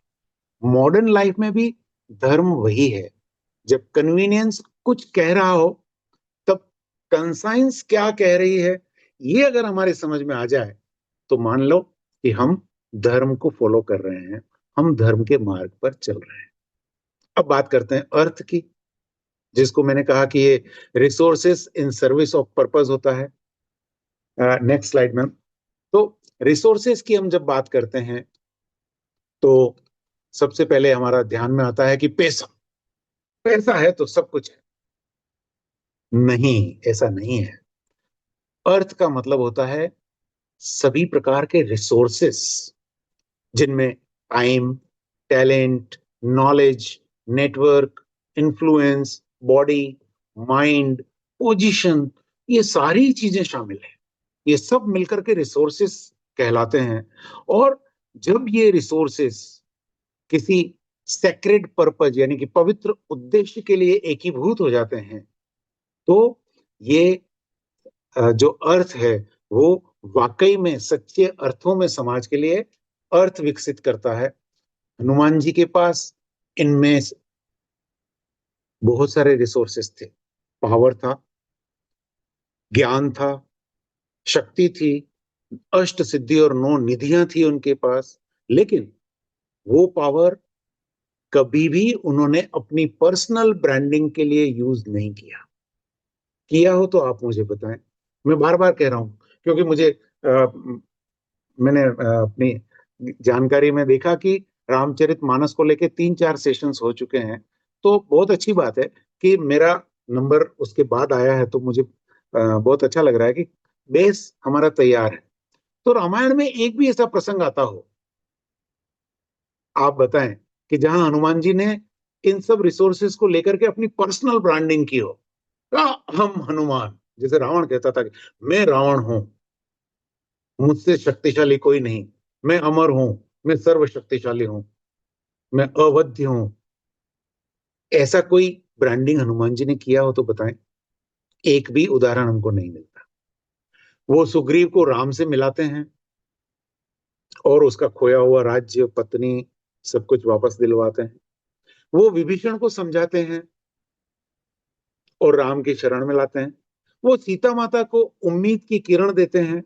मॉडर्न लाइफ में भी धर्म वही है। जब कन्वीनियंस कुछ कह रहा हो तब कंसाइंस क्या कह रही है, ये अगर हमारे समझ में आ जाए तो मान लो कि हम धर्म को फॉलो कर रहे हैं, हम धर्म के मार्ग पर चल रहे हैं। अब बात करते हैं अर्थ की, जिसको मैंने कहा कि ये resources in service of purpose होता है। Next slide ma'am. तो रिसोर्सेस की हम जब बात करते हैं तो सबसे पहले हमारा ध्यान में आता है कि पैसा, पैसा है तो सब कुछ है। नहीं, ऐसा नहीं है। अर्थ का मतलब होता है सभी प्रकार के रिसोर्सेस, जिनमें time, talent, knowledge, network, influence, body, mind, position, ये सारी चीजें शामिल है। ये सब मिलकर के रिसोर्सेस कहलाते हैं। और जब ये रिसोर्सेस किसी सेक्रेड पर्पज यानी कि पवित्र उद्देश्य के लिए एकीभूत हो जाते हैं तो ये जो अर्थ है वो वाकई में सच्चे अर्थों में समाज के लिए अर्थ विकसित करता है। हनुमान जी के पास इनमें बहुत सारे रिसोर्सेस थे। पावर था, ज्ञान था, शक्ति थी, अष्ट सिद्धि और 9 निधियां थी उनके पास। लेकिन वो पावर कभी भी उन्होंने अपनी पर्सनल ब्रांडिंग के लिए यूज नहीं किया। किया हो तो आप मुझे बताएं। मैं बार बार कह रहा हूं क्योंकि मुझे मैंने अपनी जानकारी में देखा कि रामचरितमानस को लेके 3-4 सेशंस हो चुके हैं। तो बहुत अच्छी बात है कि मेरा नंबर उसके बाद आया है, तो मुझे बहुत अच्छा लग रहा है कि बेस हमारा तैयार है। तो रामायण में एक भी ऐसा प्रसंग आता हो, आप बताएं, कि जहां हनुमान जी ने इन सब रिसोर्सेस को लेकर के अपनी पर्सनल ब्रांडिंग की हो। हम हनुमान, जैसे रावण कहता था कि मैं रावण हूं, मुझसे शक्तिशाली कोई नहीं, मैं अमर हूं, मैं सर्वशक्तिशाली हूं, मैं अवध्य हूं। ऐसा कोई ब्रांडिंग हनुमान जी ने किया हो तो बताएं। एक भी उदाहरण हमको नहीं मिलता। वो सुग्रीव को राम से मिलाते हैं और उसका खोया हुआ राज्य, पत्नी, सब कुछ वापस दिलवाते हैं। वो विभीषण को समझाते हैं और राम की शरण में लाते हैं। वो सीता माता को उम्मीद की किरण देते हैं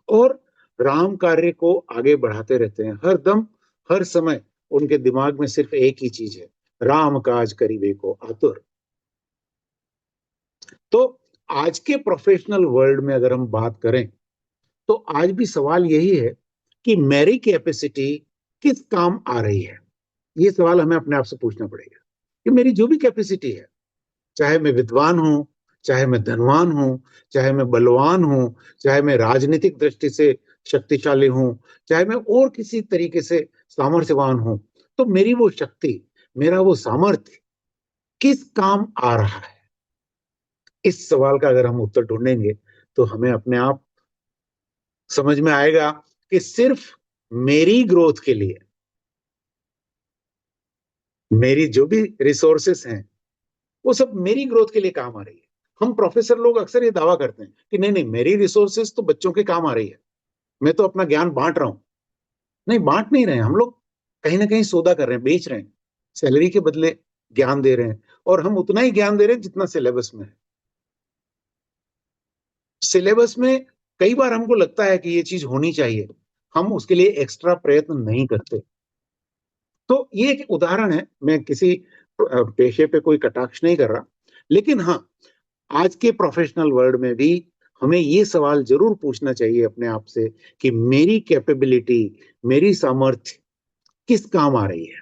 और राम कार्य को आगे बढ़ाते रहते हैं। हर दम, हर समय उनके दिमाग में सिर्फ एक ही चीज है, राम काज करीबे को आतुर। तो आज के प्रोफेशनल वर्ल्ड में अगर हम बात करें तो आज भी सवाल यही है कि मेरी कैपेसिटी किस काम आ रही है। ये सवाल हमें अपने आप से पूछना पड़ेगा कि मेरी जो भी कैपेसिटी है, चाहे मैं विद्वान हूं, चाहे मैं धनवान हूं, चाहे मैं बलवान हूं, चाहे मैं राजनीतिक दृष्टि से शक्तिशाली हूं, चाहे मैं और किसी तरीके से सामर्थ्यवान हूं, तो मेरी वो शक्ति, मेरा वो सामर्थ्य किस काम आ रहा है? इस सवाल का अगर हम उत्तर ढूंढेंगे तो हमें अपने आप समझ में आएगा कि सिर्फ मेरी ग्रोथ के लिए मेरी जो भी रिसोर्सेस हैं वो सब मेरी ग्रोथ के लिए काम आ रही है। हम प्रोफेसर लोग अक्सर ये दावा करते हैं कि नहीं नहीं, मेरी रिसोर्सेस तो बच्चों के काम आ रही है, मैं तो अपना ज्ञान बांट रहा हूं। नहीं, बांट नहीं रहे हैं हम लोग, कहीं ना कहीं सौदा कर रहे हैं, बेच रहे हैं, सैलरी के बदले ज्ञान दे रहे हैं, और हम उतना ही ज्ञान दे रहे हैं जितना सिलेबस में है। सिलेबस में कई बार हमको लगता है कि ये चीज होनी चाहिए, हम उसके लिए एक्स्ट्रा प्रयत्न नहीं करते। तो ये एक उदाहरण है, मैं किसी पेशे पे कोई कटाक्ष नहीं कर रहा, लेकिन हाँ, आज के प्रोफेशनल वर्ल्ड में भी हमें ये सवाल जरूर पूछना चाहिए अपने आप से कि मेरी कैपेबिलिटी, मेरी सामर्थ्य किस काम आ रही है?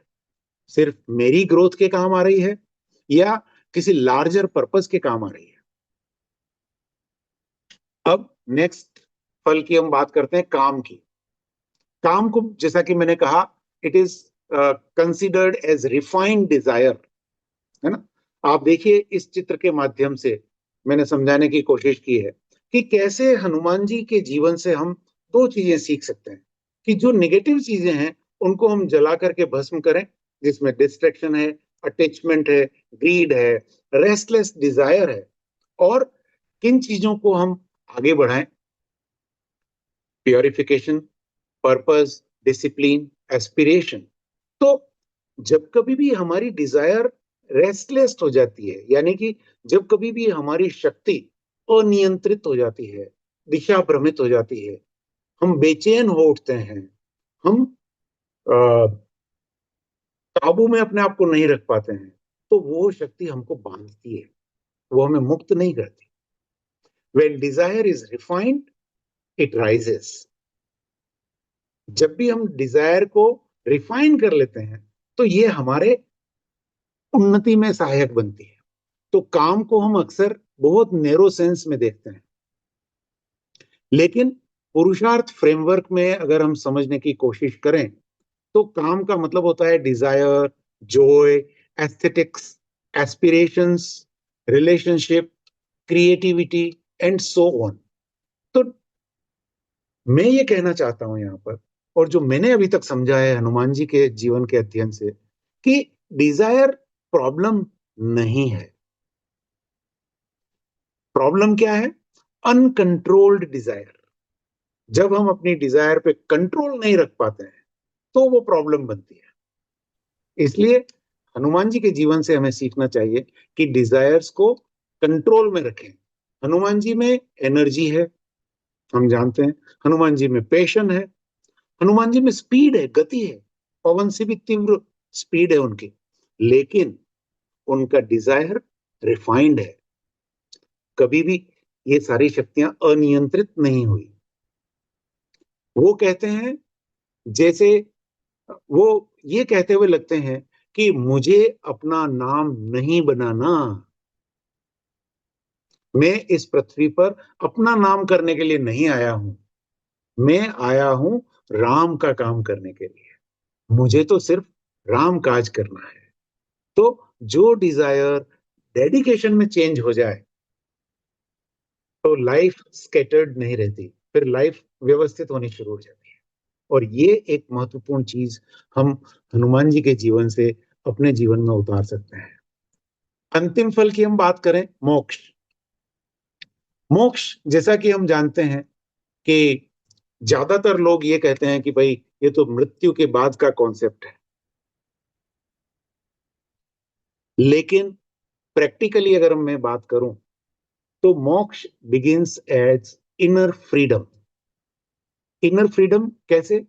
सिर्फ मेरी ग्रोथ के काम आ रही है या किसी लार्जर पर्पस के काम आ रही है? अब नेक्स्ट फल की हम बात करते हैं, काम की। काम को, जैसा कि मैंने कहा, it is considered as refined desire, है ना? आप देखिए, इस चित्र के माध्यम से मैंने समझाने की कोशिश की है कि कैसे हनुमान जी के जीवन से हम दो चीजें सीख सकते हैं कि जो नेगेटिव चीजें हैं उनको हम जला करके भस्म करें, जिसमें डिस्ट्रैक्शन है, अटैचमेंट है, ग्रीड है, रेस्टलेस डिजायर है, और किन चीजों को हम आगे बढ़ाएं, प्योरिफिकेशन, पर्पस, डिसिप्लिन, एस्पिरेशन। तो जब कभी भी हमारी डिजायर रेस्टलेस हो जाती है, यानी कि जब कभी भी हमारी शक्ति अनियंत्रित हो जाती है, दिशा भ्रमित हो जाती है, हम बेचैन हो उठते हैं, हम काबू में अपने आप को नहीं रख पाते हैं, तो वो शक्ति हमको बांधती है, वो हमें मुक्त नहीं करती। When desire is refined, it rises. जब भी हम डिजायर को रिफाइन कर लेते हैं तो ये हमारे उन्नति में सहायक बनती है। तो काम को हम अक्सर बहुत नैरो सेंस में देखते हैं, लेकिन पुरुषार्थ फ्रेमवर्क में अगर हम समझने की कोशिश करें तो काम का मतलब होता है desire, joy, aesthetics, aspirations, relationship, creativity and so on. तो मैं ये कहना चाहता हूं यहां पर, और जो मैंने अभी तक समझा है हनुमान जी के जीवन के अध्ययन से, कि डिजायर प्रॉब्लम नहीं है। प्रॉब्लम क्या है? Uncontrolled desire. जब हम अपनी डिजायर पे कंट्रोल नहीं रख पाते हैं तो वो प्रॉब्लम बनती है। इसलिए हनुमान जी के जीवन से हमें सीखना चाहिए कि डिजायर्स को कंट्रोल में रखें। हनुमान जी में एनर्जी है, हम जानते हैं, हनुमान जी में पैशन है, हनुमान जी में स्पीड है, गति है, पवन से भी तीव्र स्पीड है उनकी, लेकिन उनका डिजायर रिफाइंड है। कभी भी ये सारी शक्तियां अनियंत्रित नहीं हुई। वो कहते हैं, जैसे वो ये कहते हुए लगते हैं कि मुझे अपना नाम नहीं बनाना, मैं इस पृथ्वी पर अपना नाम करने के लिए नहीं आया हूं, मैं आया हूं राम का काम करने के लिए, मुझे तो सिर्फ राम काज करना है। तो जो डिजायर डेडिकेशन में चेंज हो जाए तो लाइफ स्कैटर्ड नहीं रहती, फिर लाइफ व्यवस्थित होनी शुरू हो जाती है। और ये एक महत्वपूर्ण चीज हम हनुमान जी के जीवन से अपने जीवन में उतार सकते हैं। अंतिम फल की हम बात करें, मोक्ष। मोक्ष, जैसा कि हम जानते हैं कि ज्यादातर लोग ये कहते हैं कि भाई ये तो मृत्यु के बाद का कॉन्सेप्ट है, लेकिन प्रैक्टिकली अगर मैं बात करूं तो moksha begins as inner freedom. Inner freedom कैसे?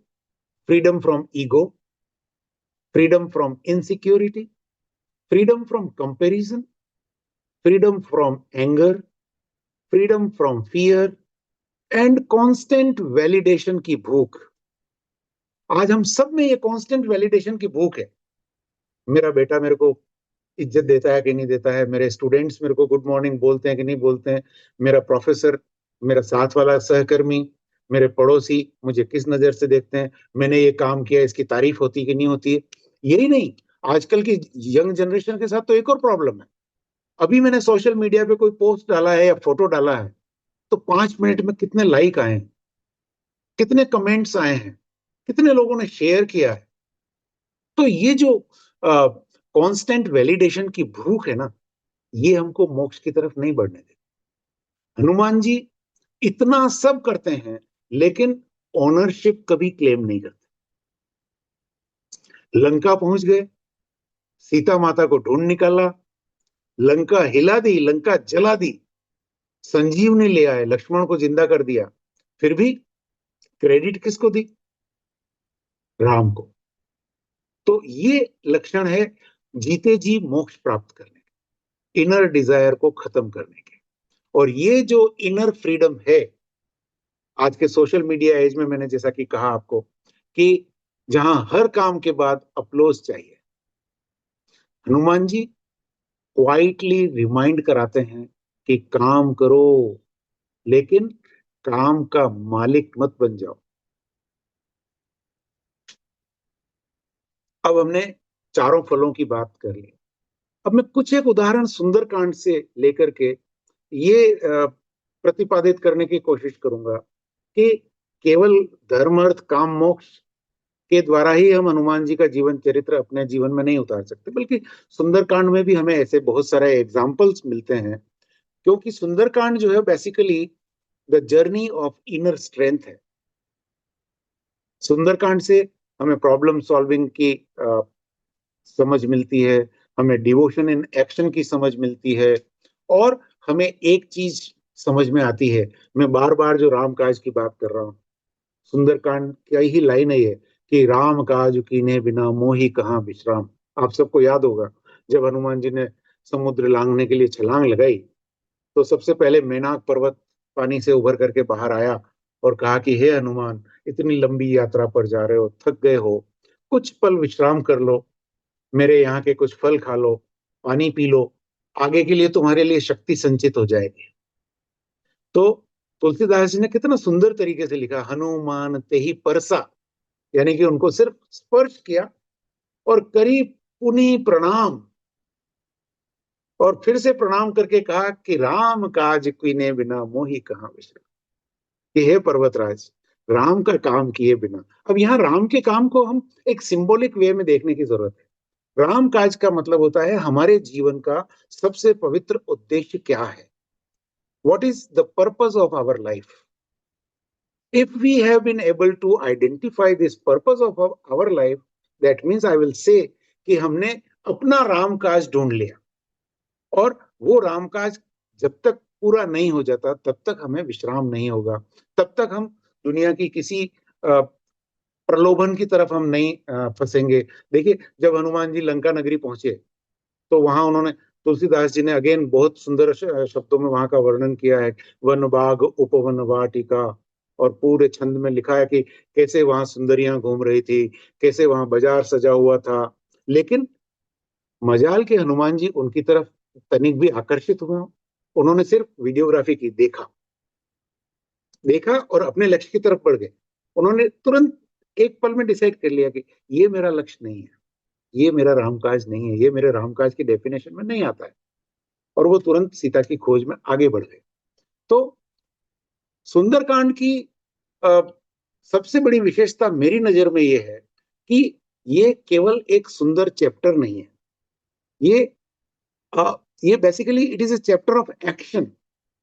Freedom from ego, freedom from insecurity, freedom from comparison, freedom from anger, freedom from fear and constant validation की भूख। आज हम सब में ये कांस्टेंट वैलिडेशन की भूख है मेरा बेटा मेरे को इज्जत देता है कि नहीं देता है, मेरे स्टूडेंट्स मेरे को गुड मॉर्निंग बोलते हैं कि नहीं बोलते हैं, मेरा प्रोफेसर, मेरा साथ वाला सहकर्मी, मेरे पड़ोसी मुझे किस नजर से देखते हैं, मैंने ये काम किया इसकी तारीफ होती है कि नहीं होती है। यही नहीं, आजकल की यंग जनरेशन के साथ तो एक और प्रॉब्लम है। अभी मैंने सोशल मीडिया पे कोई पोस्ट डाला है या फोटो डाला है तो 5 मिनट में कितने लाइक आए हैं, कितने कमेंट्स आए हैं, कितने लोगों ने शेयर किया है। तो ये जो कांस्टेंट वैलिडेशन की भूख है ना, ये हमको मोक्ष की तरफ नहीं बढ़ने देती। हनुमान जी इतना सब करते हैं लेकिन ओनरशिप कभी क्लेम नहीं करते। लंका पहुंच गए, सीता माता को ढूंढ निकाला, लंका हिला दी, लंका जला दी, संजीवनी ले आए, लक्ष्मण को जिंदा कर दिया, फिर भी क्रेडिट किसको दी? राम को। तो ये लक्षण है जीते जी मोक्ष प्राप्त करने के, इनर डिजायर को खत्म करने के। और ये जो इनर फ्रीडम है, आज के सोशल मीडिया एज में मैंने जैसा कि कहा आपको कि जहां हर काम के बाद अपलोज चाहिए, हनुमान जी क्वाइटली रिमाइंड कराते हैं कि काम करो लेकिन काम का मालिक मत बन जाओ। अब हमने चारों फलों की बात कर ली। अब मैं कुछ एक उदाहरण सुंदरकांड से लेकर के ये प्रतिपादित करने की कोशिश करूंगा कि केवल धर्म अर्थ काम मोक्ष के द्वारा ही हम हनुमान जी का जीवन चरित्र अपने जीवन में नहीं उतार सकते, बल्कि सुंदरकांड में भी हमें ऐसे बहुत सारे एग्जाम्पल्स मिलते हैं। क्योंकि सुंदरकांड जो है basically the journey of inner strength है। सुंदरकांड से हमें प्रॉब्लम सॉल्विंग की समझ मिलती है, हमें डिवोशन इन एक्शन की समझ मिलती है, और हमें एक चीज समझ में आती है। मैं बार बार जो राम काज की बात कर रहा हूँ, सुंदरकांड क्या ही लाइन है ये कि राम काज कीने बिना मोहि कहाँ विश्राम। आप सबको याद होगा जब हनुमान जी ने समुद्र लांघने के लिए छलांग लगाई तो सबसे पहले मेनाक पर्वत पानी से उभर करके बाहर आया और कहा कि हे हनुमान, इतनी लंबी यात्रा पर जा रहे हो, थक गए हो, कुछ पल विश्राम कर लो, मेरे यहाँ के कुछ फल खा लो, पानी पी लो, आगे के लिए तुम्हारे लिए शक्ति संचित हो जाएगी। तो तुलसीदास जी ने कितना सुंदर तरीके से लिखा, हनुमान ते ही परसा, यानी कि उनको सिर्फ स्पर्श किया और करी पुनि प्रणाम, और फिर से प्रणाम करके कहा कि राम काज कीने बिना मोहि कहाँ विश्राम, कि हे पर्वतराज, राम का काम किए बिना। अब यहाँ राम के काम को हम एक सिंबॉलिक वे में देखने की जरूरत है। राम काज का मतलब होता है हमारे जीवन का सबसे पवित्र उद्देश्य क्या है, what is the purpose of our life. If we have been able to identify this purpose of our life, that means I will say कि हमने अपना राम काज ढूंढ लिया, और वो राम काज जब तक पूरा नहीं हो जाता तब तक हमें विश्राम नहीं होगा, तब तक हम दुनिया की किसी प्रलोभन की तरफ हम नहीं फंसेंगे। देखिए जब हनुमान जी लंका नगरी पहुंचे तो वहां उन्होंने, तुलसीदास जी ने अगेन बहुत सुंदर शब्दों में वहां का वर्णन किया है, वन बाग उपवन वाटिका, और पूरे छंद में लिखा है कि कैसे वहां सुंदरियां घूम रही थी, कैसे वहां बाजार सजा हुआ था। लेकिन मजाल के हनुमान जी उनकी तरफ तनिक भी आकर्षित हुए, उन्होंने सिर्फ वीडियोग्राफी की, देखा देखा और अपने लक्ष्य की तरफ बढ़ गए। उन्होंने तुरंत एक पल में डिसाइड कर लिया कि ये मेरा लक्ष्य नहीं है, ये मेरा रामकाज नहीं है, ये मेरे रामकाज की डेफिनेशन में नहीं आता है, और वो तुरंत सीता की खोज में आगे बढ़ गए। तो सुंदरकांड की सबसे बड़ी विशेषता मेरी नजर में ये है कि ये केवल एक सुंदर चैप्टर नहीं है, ये basically it is a chapter of action,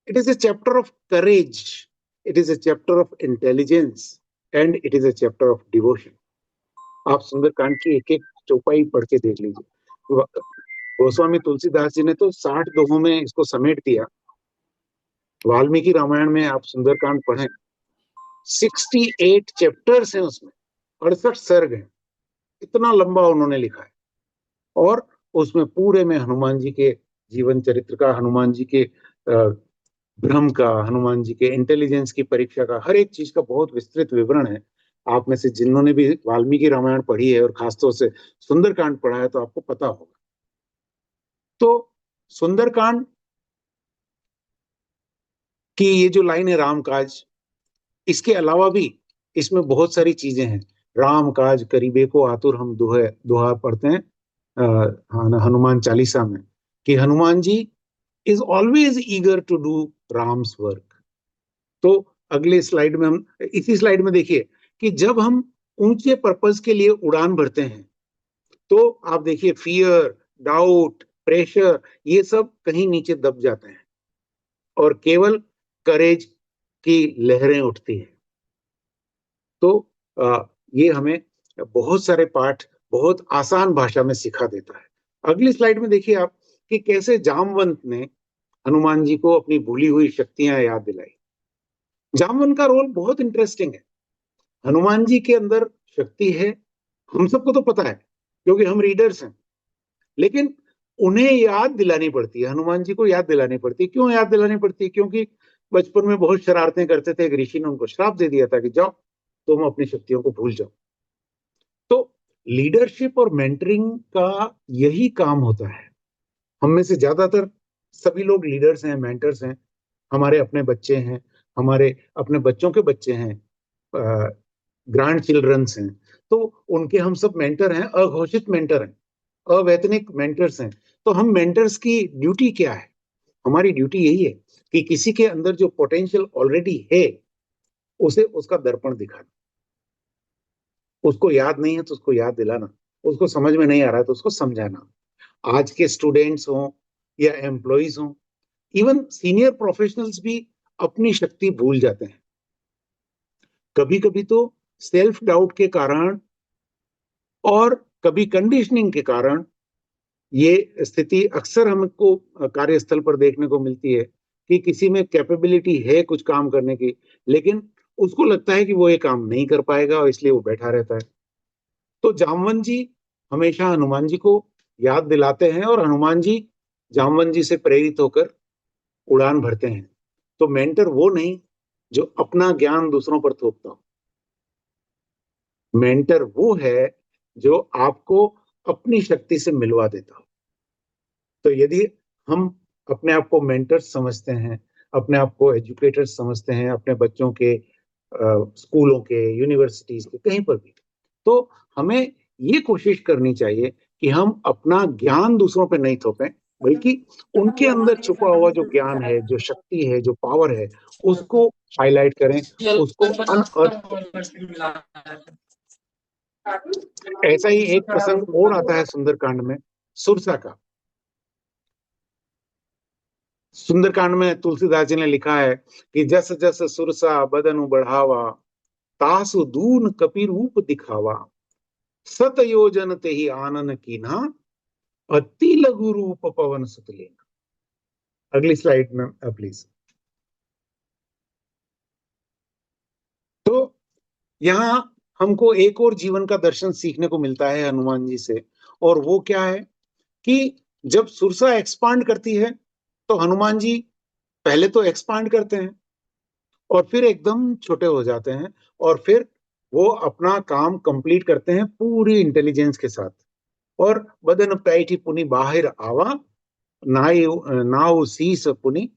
it is a chapter of courage, it is a chapter of intelligence, and it is a chapter of devotion. आप सुंदरकांड की एक एक चौपाई पढ़ के देख लीजिए। गोस्वामी तुलसीदास जी ने तो 60 दोहों में इसको समेट दिया। वाल्मीकि रामायण में आप सुंदरकांड पढ़ें, 68 चैप्टर्स हैं उसमें, 68 सर्ग हैं, इतना लंबा उन्होंने लिखा है। और उसमें पूरे में हनुमान जी के जीवन चरित्र का, हनुमान जी के भ्रम का, हनुमान जी के इंटेलिजेंस की परीक्षा का, हर एक चीज का बहुत विस्तृत विवरण है। आप में से जिन्होंने भी वाल्मीकि रामायण पढ़ी है और खासतौर से सुंदरकांड पढ़ा है तो आपको पता होगा। तो सुंदरकांड की ये जो लाइन है राम काज, इसके अलावा भी इसमें बहुत सारी चीजें हैं। राम काज करीबे को आतुर, हम दोहा पढ़ते हैं हनुमान चालीसा में, कि Hanuman ji is always eager to do Ram's work. तो अगले स्लाइड में हम, इसी स्लाइड में देखिए कि जब हम ऊंचे पर्पस के लिए उड़ान भरते हैं तो आप देखिए फियर, डाउट, प्रेशर, ये सब कहीं नीचे दब जाते हैं और केवल करेज की लहरें उठती हैं। तो ये हमें बहुत सारे पाठ बहुत आसान भाषा में सिखा देता है। अगली स्लाइड में देखिए आप कि कैसे जामवंत ने हनुमान जी को अपनी भूली हुई शक्तियां याद दिलाई। जामवंत का रोल बहुत इंटरेस्टिंग है। हनुमान जी के अंदर शक्ति है, हम सबको तो पता है क्योंकि हम रीडर्स हैं, लेकिन उन्हें याद दिलानी पड़ती है, हनुमान जी को याद दिलानी पड़ती है। क्यों याद दिलानी पड़ती है? क्योंकि बचपन में बहुत शरारतें करते थे, एक ऋषि ने उनको श्राप दे दिया था कि जाओ तुम अपनी शक्तियों को भूल जाओ। तो लीडरशिप और मेंटरिंग का यही काम होता है। हम में से ज्यादातर सभी लोग लीडर्स हैं, मेंटर्स हैं, हमारे अपने बच्चे हैं, हमारे अपने बच्चों के बच्चे हैं, ग्रैंड चिल्ड्रंस हैं, तो उनके हम सब मेंटर हैं, अघोषित मेंटर हैं, अवैतनिक मेंटर्स हैं। तो हम मेंटर्स की ड्यूटी क्या है? हमारी ड्यूटी यही है कि किसी के अंदर जो पोटेंशियल ऑलरेडी है उसे उसका दर्पण दिखाना, उसको याद नहीं है तो उसको याद दिलाना, उसको समझ में नहीं आ रहा है तो उसको समझाना। आज के स्टूडेंट्स हों या एम्प्लॉइज हों, इवन सीनियर प्रोफेशनल्स भी अपनी शक्ति भूल जाते हैं। कभी कभी तो सेल्फ डाउट के कारण और कभी कंडीशनिंग के कारण ये स्थिति अक्सर हमको कार्यस्थल पर देखने को मिलती है कि किसी में कैपेबिलिटी है कुछ काम करने की, लेकिन उसको लगता है कि वो ये काम नहीं कर पाएगा और इसलिए वो बैठा रहता है। तो जामवंत जी हमेशा हनुमान जी को याद दिलाते हैं और हनुमान जी जामवंत जी से प्रेरित होकर उड़ान भरते हैं। तो मेंटर वो नहीं जो अपना ज्ञान दूसरों पर थोपता हो, मेंटर वो है जो आपको अपनी शक्ति से मिलवा देता हो। तो यदि हम अपने आप को मेंटर्स समझते हैं, अपने आप को एजुकेटर्स समझते हैं, अपने बच्चों के स्कूलों के, यूनिवर्सिटीज के, कहीं पर भी, तो हमें ये कोशिश करनी चाहिए कि हम अपना ज्ञान दूसरों पे नहीं थोपें, बल्कि उनके अंदर छुपा हुआ जो ज्ञान है, जो शक्ति है, जो पावर है, उसको हाईलाइट करें, उसको अनअर्थ करें। ऐसा ही एक प्रसंग और आता है सुंदरकांड में, सुरसा का। सुंदरकांड में तुलसीदास जी ने लिखा है कि जस जस सुरसा बदनु बढ़ावा, तासु दून कपि रूप दिखावा, सत योजन ते ही आनन कीन्हा, अति लघु रूप पवन सुत लेना। अगली स्लाइड में प्लीज। तो यहाँ हमको एक और जीवन का दर्शन सीखने को मिलता है हनुमान जी से, और वो क्या है कि जब सुरसा एक्सपांड करती है तो हनुमान जी पहले तो एक्सपांड करते हैं और फिर एकदम छोटे हो जाते हैं, और फिर वो अपना काम कंप्लीट करते हैं पूरी इंटेलिजेंस के साथ। और बदन पैठी पुनि बाहर आवा, नाउ शीस पुनि,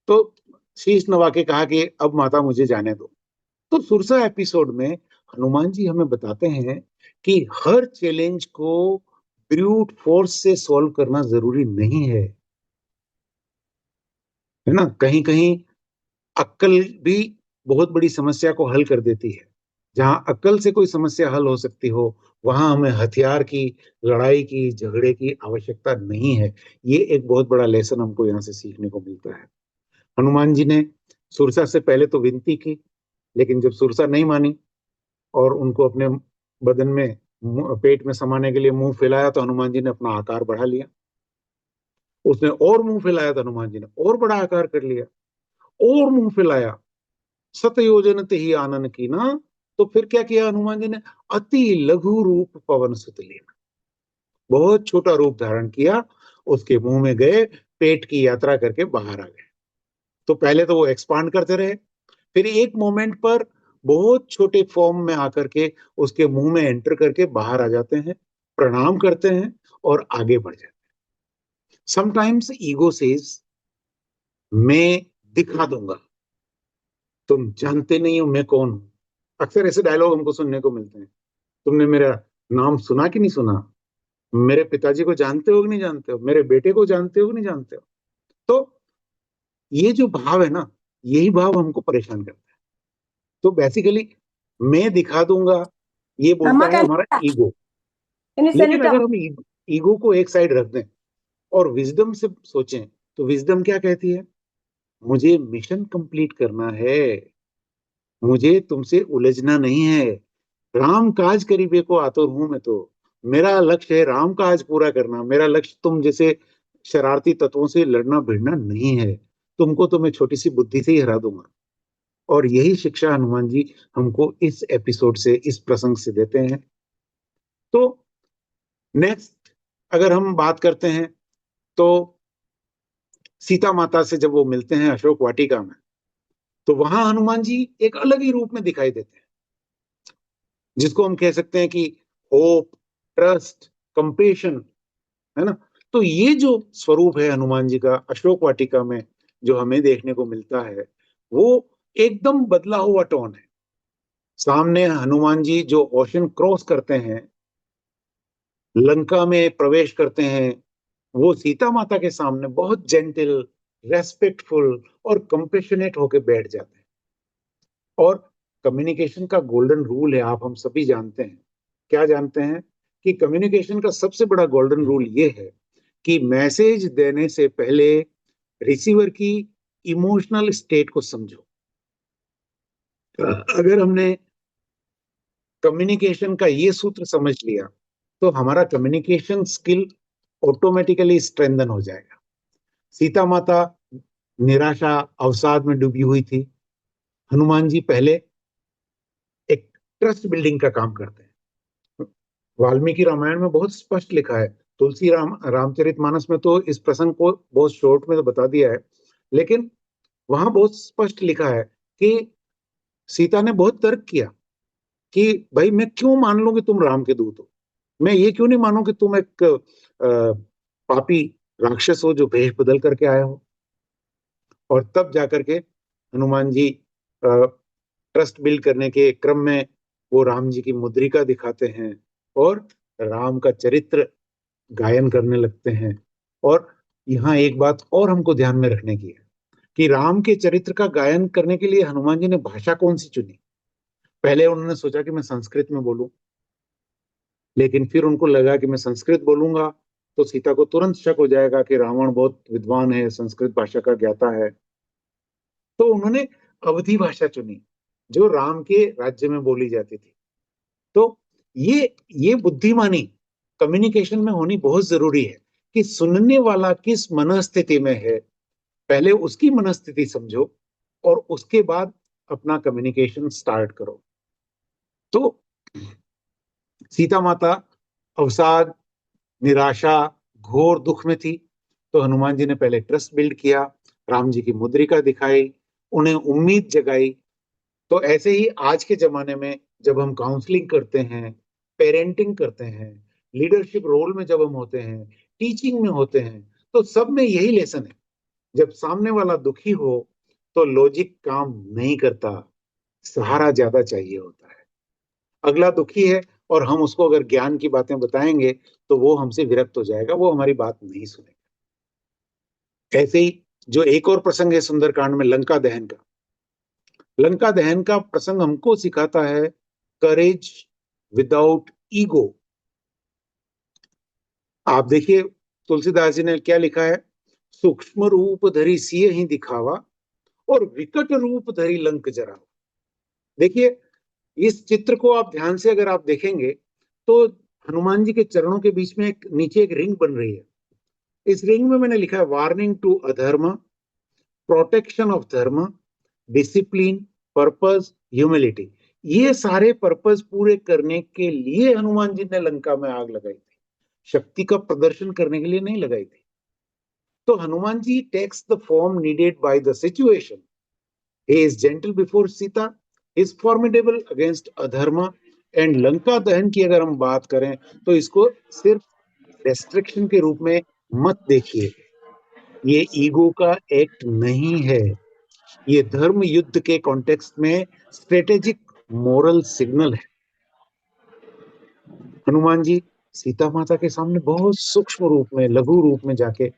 तो शीश नवा के कहा कि अब माता मुझे जाने दो। तो सुरसा एपिसोड में हनुमान जी हमें बताते हैं कि हर चैलेंज को ब्रूट फोर्स से सॉल्व करना जरूरी नहीं है ना। कहीं कहीं अक्ल भी बहुत बड़ी समस्या को हल कर देती है। जहां अक्ल से कोई समस्या हल हो सकती हो, वहां हमें हथियार की, लड़ाई की, झगड़े की आवश्यकता नहीं है। ये एक बहुत बड़ा लेसन हमको यहाँ से सीखने को मिलता है। हनुमान जी ने सुरसा से पहले तो विनती की, लेकिन जब सुरसा नहीं मानी और उनको अपने बदन में, पेट में समाने के लिए मुंह फैलाया, तो हनुमान जी ने अपना आकार बढ़ा लिया। उसने और मुंह फैलाया तो हनुमान जी ने और बड़ा आकार कर लिया, और मुंह फैलाया, सत योजन ते ही आनन की ना, तो फिर क्या किया हनुमान जी ने? अति लघु रूप पवन सुत लेना, बहुत छोटा रूप धारण किया, उसके मुंह में गए, पेट की यात्रा करके बाहर आ गए। तो पहले तो वो एक्सपांड करते रहे, फिर एक मोमेंट पर बहुत छोटे फॉर्म में आकर के उसके मुंह में एंटर करके बाहर आ जाते हैं, प्रणाम करते हैं और आगे बढ़ जाते हैं। समटाइम्स ईगो सेज मैं दिखा दूंगा, तुम जानते नहीं हो मैं कौन हूं। अक्सर ऐसे डायलॉग हमको सुनने को मिलते हैं। तुमने मेरा नाम सुना कि नहीं सुना, मेरे पिताजी को जानते हो कि नहीं जानते हो, मेरे बेटे को जानते हो कि नहीं जानते हो। तो ये जो भाव है ना, यही भाव हमको परेशान करता है। तो बेसिकली मैं दिखा दूंगा, ये बोलता है हमारा ईगो। लेकिन अगर हम ईगो को एक साइड रख दें और विजडम से सोचें, तो विजडम क्या कहती है? मुझे मिशन कंप्लीट करना है, मुझे तुमसे उलझना नहीं है। राम काज करीबे को आतुर हूं मैं तो। मेरा लक्ष्य है राम काज पूरा करना। मेरा लक्ष्य तुम जैसे शरारती तत्वों से लड़ना भिड़ना नहीं है। तुमको तो मैं छोटी सी बुद्धि से ही हरा दूंगा। और यही शिक्षा हनुमान जी हमको इस एपिसोड से, इस प्रसंग से देते हैं। तो नेक्स्ट अगर हम बात करते हैं तो सीता माता से जब वो मिलते हैं अशोक वाटिका में, तो वहां हनुमान जी एक अलग ही रूप में दिखाई देते हैं, जिसको हम कह सकते हैं कि होप, ट्रस्ट, कंपेशन, है ना। तो ये जो स्वरूप है हनुमान जी का अशोक वाटिका में जो हमें देखने को मिलता है, वो एकदम बदला हुआ टोन है। सामने हनुमान जी जो ओशन क्रॉस करते हैं, लंका में प्रवेश करते हैं, वो सीता माता के सामने बहुत जेंटल, रेस्पेक्टफुल और कंपेशनेट होके बैठ जाते हैं। और कम्युनिकेशन का गोल्डन रूल है, आप हम सभी जानते हैं। क्या जानते हैं? कि कम्युनिकेशन का सबसे बड़ा गोल्डन रूल ये है कि मैसेज देने से पहले रिसीवर की इमोशनल स्टेट को समझो। अगर हमने कम्युनिकेशन का ये सूत्र समझ लिया, तो हमारा कम्युनिकेशन स्किल ऑटोमेटिकली स्ट्रेंथन हो जाएगा। सीता माता निराशा अवसाद में डूबी हुई थी। हनुमान जी पहले एक ट्रस्ट बिल्डिंग का काम करते हैं। वाल्मीकि रामायण में बहुत स्पष्ट लिखा है, तुलसी रामचरितमानस में तो इस प्रसंग को बहुत शॉर्ट में तो बता दिया है, लेकिन वहां बहुत स्पष्ट लिखा है कि सीता ने बहुत तर्क किया कि भाई मैं क्यों मान लूं कि तुम राम के दूत हो, मैं ये क्यों नहीं मानूं कि तुम एक पापी राक्षस हो जो भेष बदल करके आए हो। और तब जाकर के हनुमान जी ट्रस्ट बिल्ड करने के क्रम में वो राम जी की मुद्रिका दिखाते हैं और राम का चरित्र गायन करने लगते हैं। और यहाँ एक बात और हमको ध्यान में रखने की है कि राम के चरित्र का गायन करने के लिए हनुमान जी ने भाषा कौन सी चुनी। पहले उन्होंने सोचा कि मैं संस्कृत में बोलूं, लेकिन फिर उनको लगा कि मैं संस्कृत बोलूंगा तो सीता को तुरंत शक हो जाएगा कि रावण बहुत विद्वान है, संस्कृत भाषा का ज्ञाता है। तो उन्होंने अवधी भाषा चुनी जो राम के राज्य में बोली जाती थी। तो ये बुद्धिमानी कम्युनिकेशन में होनी बहुत जरूरी है कि सुनने वाला किस मनस्थिति में है, पहले उसकी मनस्थिति समझो और उसके बाद अपना कम्युनिकेशन स्टार्ट करो। तो सीता माता अवसाद, निराशा, घोर दुख में थी, तो हनुमान जी ने पहले ट्रस्ट बिल्ड किया, राम जी की मुद्रिका दिखाई, उन्हें उम्मीद जगाई। तो ऐसे ही आज के जमाने में जब हम काउंसलिंग करते हैं, पेरेंटिंग करते हैं, लीडरशिप रोल में जब हम होते हैं, टीचिंग में होते हैं, तो सब में यही लेसन है। जब सामने वाला दुखी हो तो लॉजिक काम नहीं करता, सहारा ज्यादा चाहिए होता है। अगला दुखी है और हम उसको अगर ज्ञान की बातें बताएंगे तो वो हमसे विरक्त हो जाएगा, वो हमारी बात नहीं सुनेगा। ऐसे ही जो एक और प्रसंग है सुंदरकांड में लंका दहन का, लंका दहन का प्रसंग हमको सिखाता है करेज विदाउट ईगो। आप देखिए तुलसीदास जी ने क्या लिखा है, सूक्ष्म रूप धरी सिय ही दिखावा और विकट रूप धरी लंक जरा। देखिए इस चित्र को आप ध्यान से अगर आप देखेंगे तो हनुमान जी के चरणों के बीच में एक नीचे एक रिंग बन रही है। इस रिंग में मैंने लिखा है वार्निंग टू अधर्म, प्रोटेक्शन ऑफ धर्म, डिसिप्लिन, पर्पस, ह्यूमिलिटी। ये सारे पर्पस पूरे करने के लिए हनुमान जी ने लंका में आग लगाई थी, शक्ति का प्रदर्शन करने के लिए नहीं लगाई थी। तो Hanuman ji takes the form needed by the situation. He is gentle before Sita, is formidable against adharma. And Lanka दहन की अगर हम बात करें तो इसको सिर्फ रेस्ट्रिक्शन के रूप में मत देखिए, ये ईगो का एक्ट नहीं है, ये धर्म युद्ध के कॉन्टेक्स्ट में स्ट्रेटेजिक मोरल सिग्नल है। हनुमान जी सीता माता के सामने बहुत सूक्ष्म रूप में, लघु रूप में जाके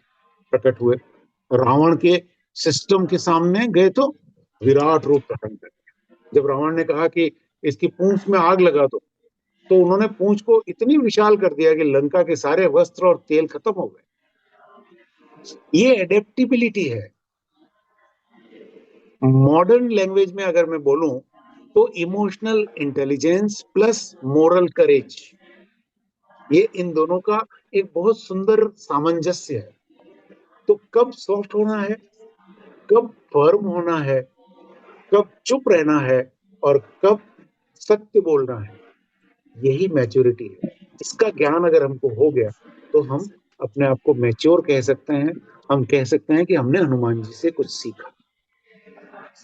प्रकट हुए। रावण के सिस्टम के सामने गए तो विराट रूप धारण कर दिया। जब रावण ने कहा कि इसकी पूंछ में आग लगा दो, तो उन्होंने पूंछ को इतनी विशाल कर दिया कि लंका के सारे वस्त्र और तेल खत्म हो गए। ये एडेप्टिबिलिटी है। मॉडर्न लैंग्वेज में अगर मैं बोलूं तो इमोशनल इंटेलिजेंस प्लस मोरल करेज, ये इन दोनों का एक बहुत सुंदर सामंजस्य है। तो कब सॉफ्ट होना है, कब फर्म होना है, कब चुप रहना है और कब सत्य बोलना है, यही मैच्योरिटी है। इसका ज्ञान अगर हमको हो गया तो हम अपने आप को मैच्योर कह सकते हैं। हम कह सकते हैं कि हमने हनुमान जी से कुछ सीखा।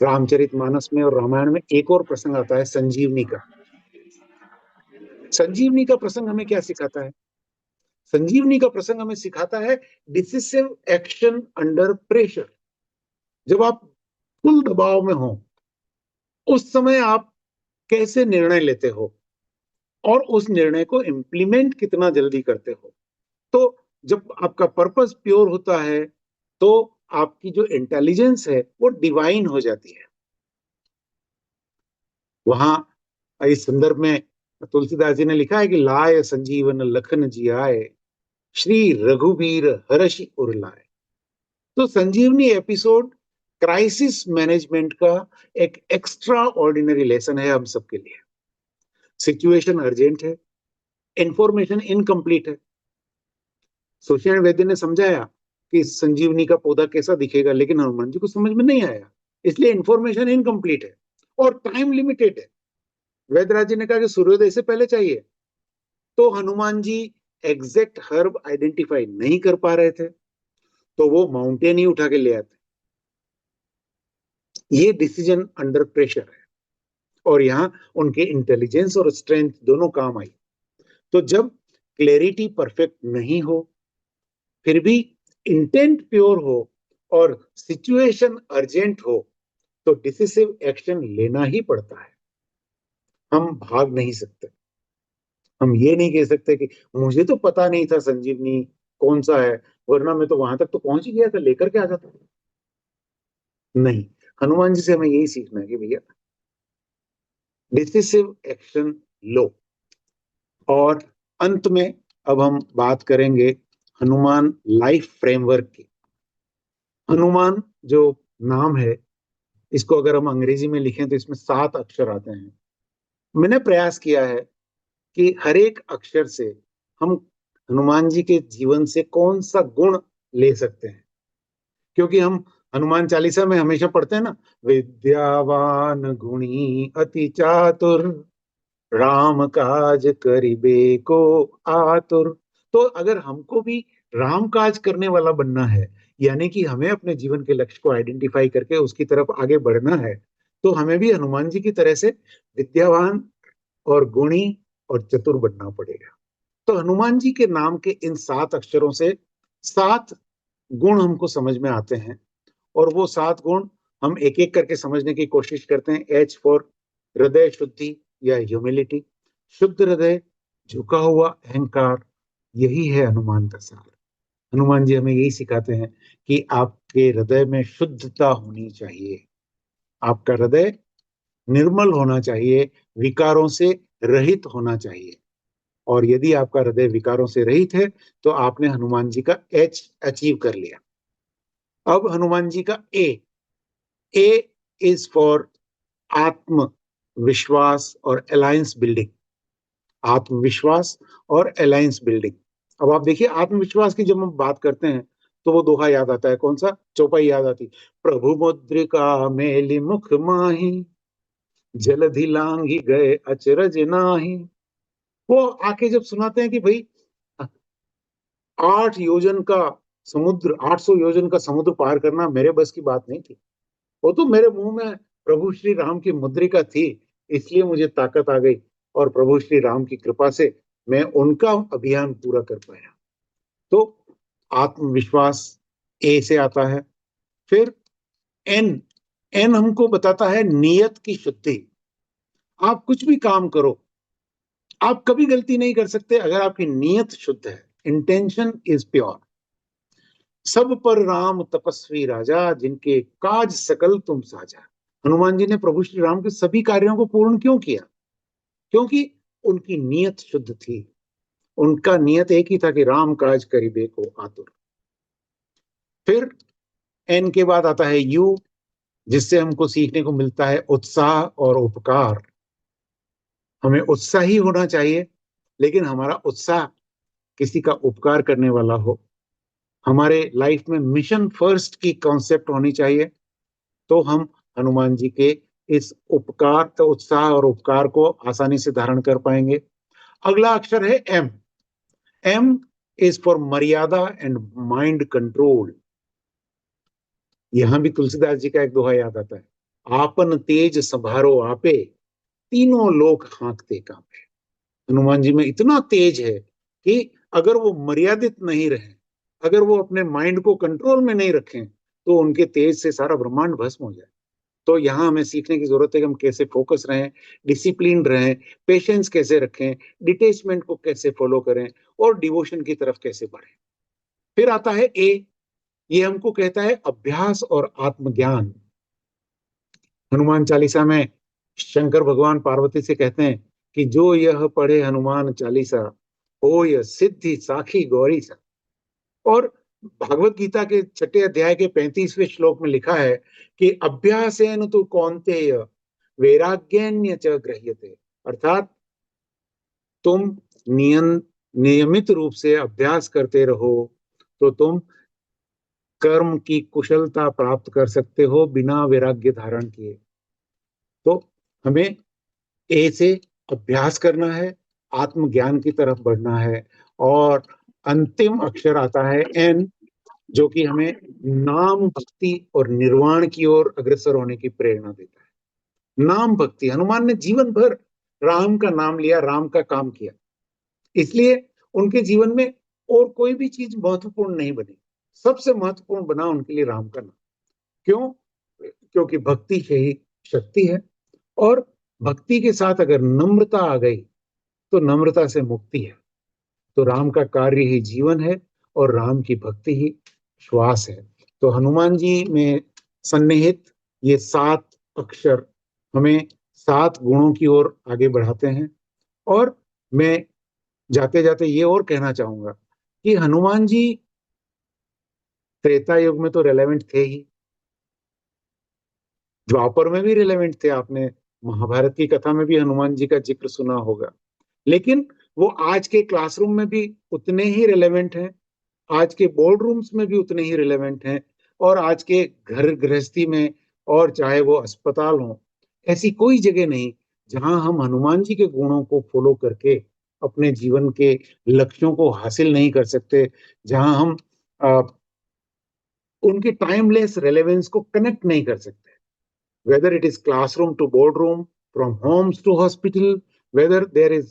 रामचरितमानस में और रामायण में एक और प्रसंग आता है संजीवनी का। संजीवनी का प्रसंग हमें क्या सिखाता है? संजीवनी का प्रसंग हमें सिखाता है डिसिसिव एक्शन अंडर प्रेशर। जब आप फुल दबाव में हो, उस समय आप कैसे निर्णय लेते हो और उस निर्णय को इम्प्लीमेंट कितना जल्दी करते हो। तो जब आपका पर्पस प्योर होता है तो आपकी जो इंटेलिजेंस है वो डिवाइन हो जाती है। वहां इस संदर्भ में तुलसीदास जी ने लिखा है कि लाय संजीवन लखन जियाए, श्री रघुवीर हर्षि उर लाए। तो संजीवनी एपिसोड क्राइसिस मैनेजमेंट का एक एक्स्ट्रा ऑर्डिनरी लेसन है हम सबके लिए। सिचुएशन अर्जेंट है, इंफॉर्मेशन इनकम्प्लीट है। सुषेण वैद्य ने समझाया कि संजीवनी का पौधा कैसा दिखेगा, लेकिन हनुमान जी को समझ में नहीं आया, इसलिए इंफॉर्मेशन इनकम्प्लीट है और टाइम लिमिटेड है। वैद्यराज जी ने कहा कि सूर्योदय से पहले चाहिए, तो हनुमान जी एग्जैक्ट हर्ब आइडेंटिफाई नहीं कर पा रहे थे, तो वो माउंटेन ही उठा के ले आते। ये डिसीजन अंडर प्रेशर है और यहां उनके इंटेलिजेंस और स्ट्रेंथ दोनों काम आई। तो जब क्लैरिटी परफेक्ट नहीं हो, फिर भी इंटेंट प्योर हो और सिचुएशन अर्जेंट हो, तो डिसिसिव एक्शन लेना ही पड़ता है। हम भाग नहीं सकते। हम ये नहीं कह सकते कि मुझे तो पता नहीं था संजीवनी कौन सा है, वरना मैं तो वहां तक तो पहुंच ही गया था, लेकर के आ जाता। नहीं, हनुमान जी से हमें यही सीखना है कि भैया डिसिसिव एक्शन लो। और अंत में अब हम बात करेंगे हनुमान लाइफ फ्रेमवर्क की। हनुमान जो नाम है, इसको अगर हम अंग्रेजी में लिखें तो इसमें 7 अक्षर आते हैं। मैंने प्रयास किया है कि हर एक अक्षर से हम हनुमान जी के जीवन से कौन सा गुण ले सकते हैं, क्योंकि हम हनुमान चालीसा में हमेशा पढ़ते हैं ना, विद्यावान गुणी अति चातुर, राम काज करिबे को आतुर। तो अगर हमको भी राम काज करने वाला बनना है, यानी कि हमें अपने जीवन के लक्ष्य को आइडेंटिफाई करके उसकी तरफ आगे बढ़ना है, तो हमें भी हनुमान जी की तरह से विद्यावान और गुणी और चतुर बनना पड़ेगा। तो हनुमान जी के नाम के इन 7 अक्षरों से 7 गुण हमको समझ में आते हैं और वो 7 गुण हम एक एक करके समझने की कोशिश करते हैं। एच फॉर हृदय शुद्धि या ह्यूमिलिटी। शुद्ध हृदय, झुका हुआ अहंकार, यही है हनुमान का सार। हनुमान जी हमें यही सिखाते हैं कि आपके हृदय में शुद्धता होनी चाहिए, आपका हृदय निर्मल होना चाहिए, विकारों से रहित होना चाहिए। और यदि आपका हृदय विकारों से रहित है तो आपने हनुमान जी का एच अचीव कर लिया। अब हनुमान जी का ए इज फॉर आत्मविश्वास और अलायंस बिल्डिंग। आत्मविश्वास और अलायंस बिल्डिंग। अब आप देखिए, आत्मविश्वास की जब हम बात करते हैं तो वो दोहा याद आता है। कौन सा? चौपाई याद आती, प्रभु मुद्रिका मेलि मुख माही, जलधि लांघि गए अचरज नाही। वो आके जब सुनाते हैं कि भाई 8 योजन का समुद्र, 800 योजन का समुद्र पार करना मेरे बस की बात नहीं थी, वो तो मेरे मुंह में प्रभु श्री राम की मुद्रिका थी, इसलिए मुझे ताकत आ गई और प्रभु श्री राम की कृपा से मैं उनका अभियान पूरा कर पाया। तो आत्मविश्वास ए से आता है। फिर एन हमको बताता है नियत की शुद्धि। आप कुछ भी काम करो, आप कभी गलती नहीं कर सकते अगर आपकी नियत शुद्ध है। Intention is pure. सब पर राम तपस्वी राजा, जिनके काज सकल तुम साजा। हनुमान जी ने प्रभु श्री राम के सभी कार्यों को पूर्ण क्यों किया? क्योंकि उनकी नियत शुद्ध थी। उनका नियत एक ही था कि राम काज करिबे को आतुर। फिर एन के बाद आता है यू, जिससे हमको सीखने को मिलता है उत्साह और उपकार। हमें उत्साही होना चाहिए, लेकिन हमारा उत्साह किसी का उपकार करने वाला हो। हमारे लाइफ में मिशन फर्स्ट की कॉन्सेप्ट होनी चाहिए, तो हम हनुमान जी के इस उपकार, तो उत्साह और उपकार को आसानी से धारण कर पाएंगे। अगला अक्षर है एम। एम इज फॉर मर्यादा एंड माइंड कंट्रोल। यहां भी तुलसीदास जी का एक दोहा याद आता है, आपन तेज संभारो आपे, तीनों लोग हाँकते कांपे। हनुमान जी में इतना तेज है कि अगर वो मर्यादित नहीं रहे, अगर वो अपने माइंड को कंट्रोल में नहीं रखें, तो उनके तेज से सारा ब्रह्मांड भस्म हो जाए। तो यहाँ हमें सीखने की जरूरत है कि हम कैसे फोकस रहें, डिसिप्लिन रहें, पेशेंस कैसे रखें, डिटेचमेंट को कैसे फॉलो करें और डिवोशन की तरफ कैसे बढ़ें। फिर आता है ए। ये हमको कहता है अभ्यास और आत्मज्ञान। हनुमान चालीसा में शंकर भगवान पार्वती से कहते हैं कि जो यह पढ़े हनुमान चालीसा, हो यह सिद्धि साखी गौरी सा। और भागवत गीता के 6 अध्याय के 35वें श्लोक में लिखा है कि अभ्यासेन तु कौन्तेय वैराग्येन च गृह्यते। अर्थात तुम नियमित रूप से अभ्यास करते रहो तो तुम कर्म की कुशलता प्राप्त कर सकते हो बिना वैराग्य धारण किए। तो हमें ए से अभ्यास करना है, आत्मज्ञान की तरफ बढ़ना है। और अंतिम अक्षर आता है एन, जो कि हमें नाम भक्ति और निर्वाण की ओर अग्रसर होने की प्रेरणा देता है। नाम भक्ति, हनुमान ने जीवन भर राम का नाम लिया, राम का काम किया, इसलिए उनके जीवन में और कोई भी चीज महत्वपूर्ण नहीं बनी। सबसे महत्वपूर्ण बना उनके लिए राम का नाम। क्यों? क्योंकि भक्ति से ही शक्ति है, और भक्ति के साथ अगर नम्रता आ गई तो नम्रता से मुक्ति है। तो राम का कार्य ही जीवन है और राम की भक्ति ही श्वास है। तो हनुमान जी में सन्निहित ये 7 अक्षर हमें 7 गुणों की ओर आगे बढ़ाते हैं। और मैं जाते जाते ये और कहना चाहूंगा कि हनुमान जी त्रेता युग में तो रेलेवेंट थे ही, द्वापर में भी रेलेवेंट थे। आपने महाभारत की कथा में भी हनुमान जी का जिक्र सुना होगा। लेकिन वो आज के क्लासरूम में भी उतने ही रेलेवेंट हैं, आज के बोर्ड रूम्स में भी उतने ही रेलेवेंट हैं, और आज के घर गृहस्थी में, और चाहे वो अस्पताल हो, ऐसी कोई जगह नहीं जहां हम हनुमान जी के गुणों को फॉलो करके अपने जीवन के लक्ष्यों को हासिल नहीं कर सकते, जहां हम उनके टाइमलेस रेलेवेंस को कनेक्ट नहीं कर सकते। Whether it is classroom to boardroom, from homes to hospital, whether there is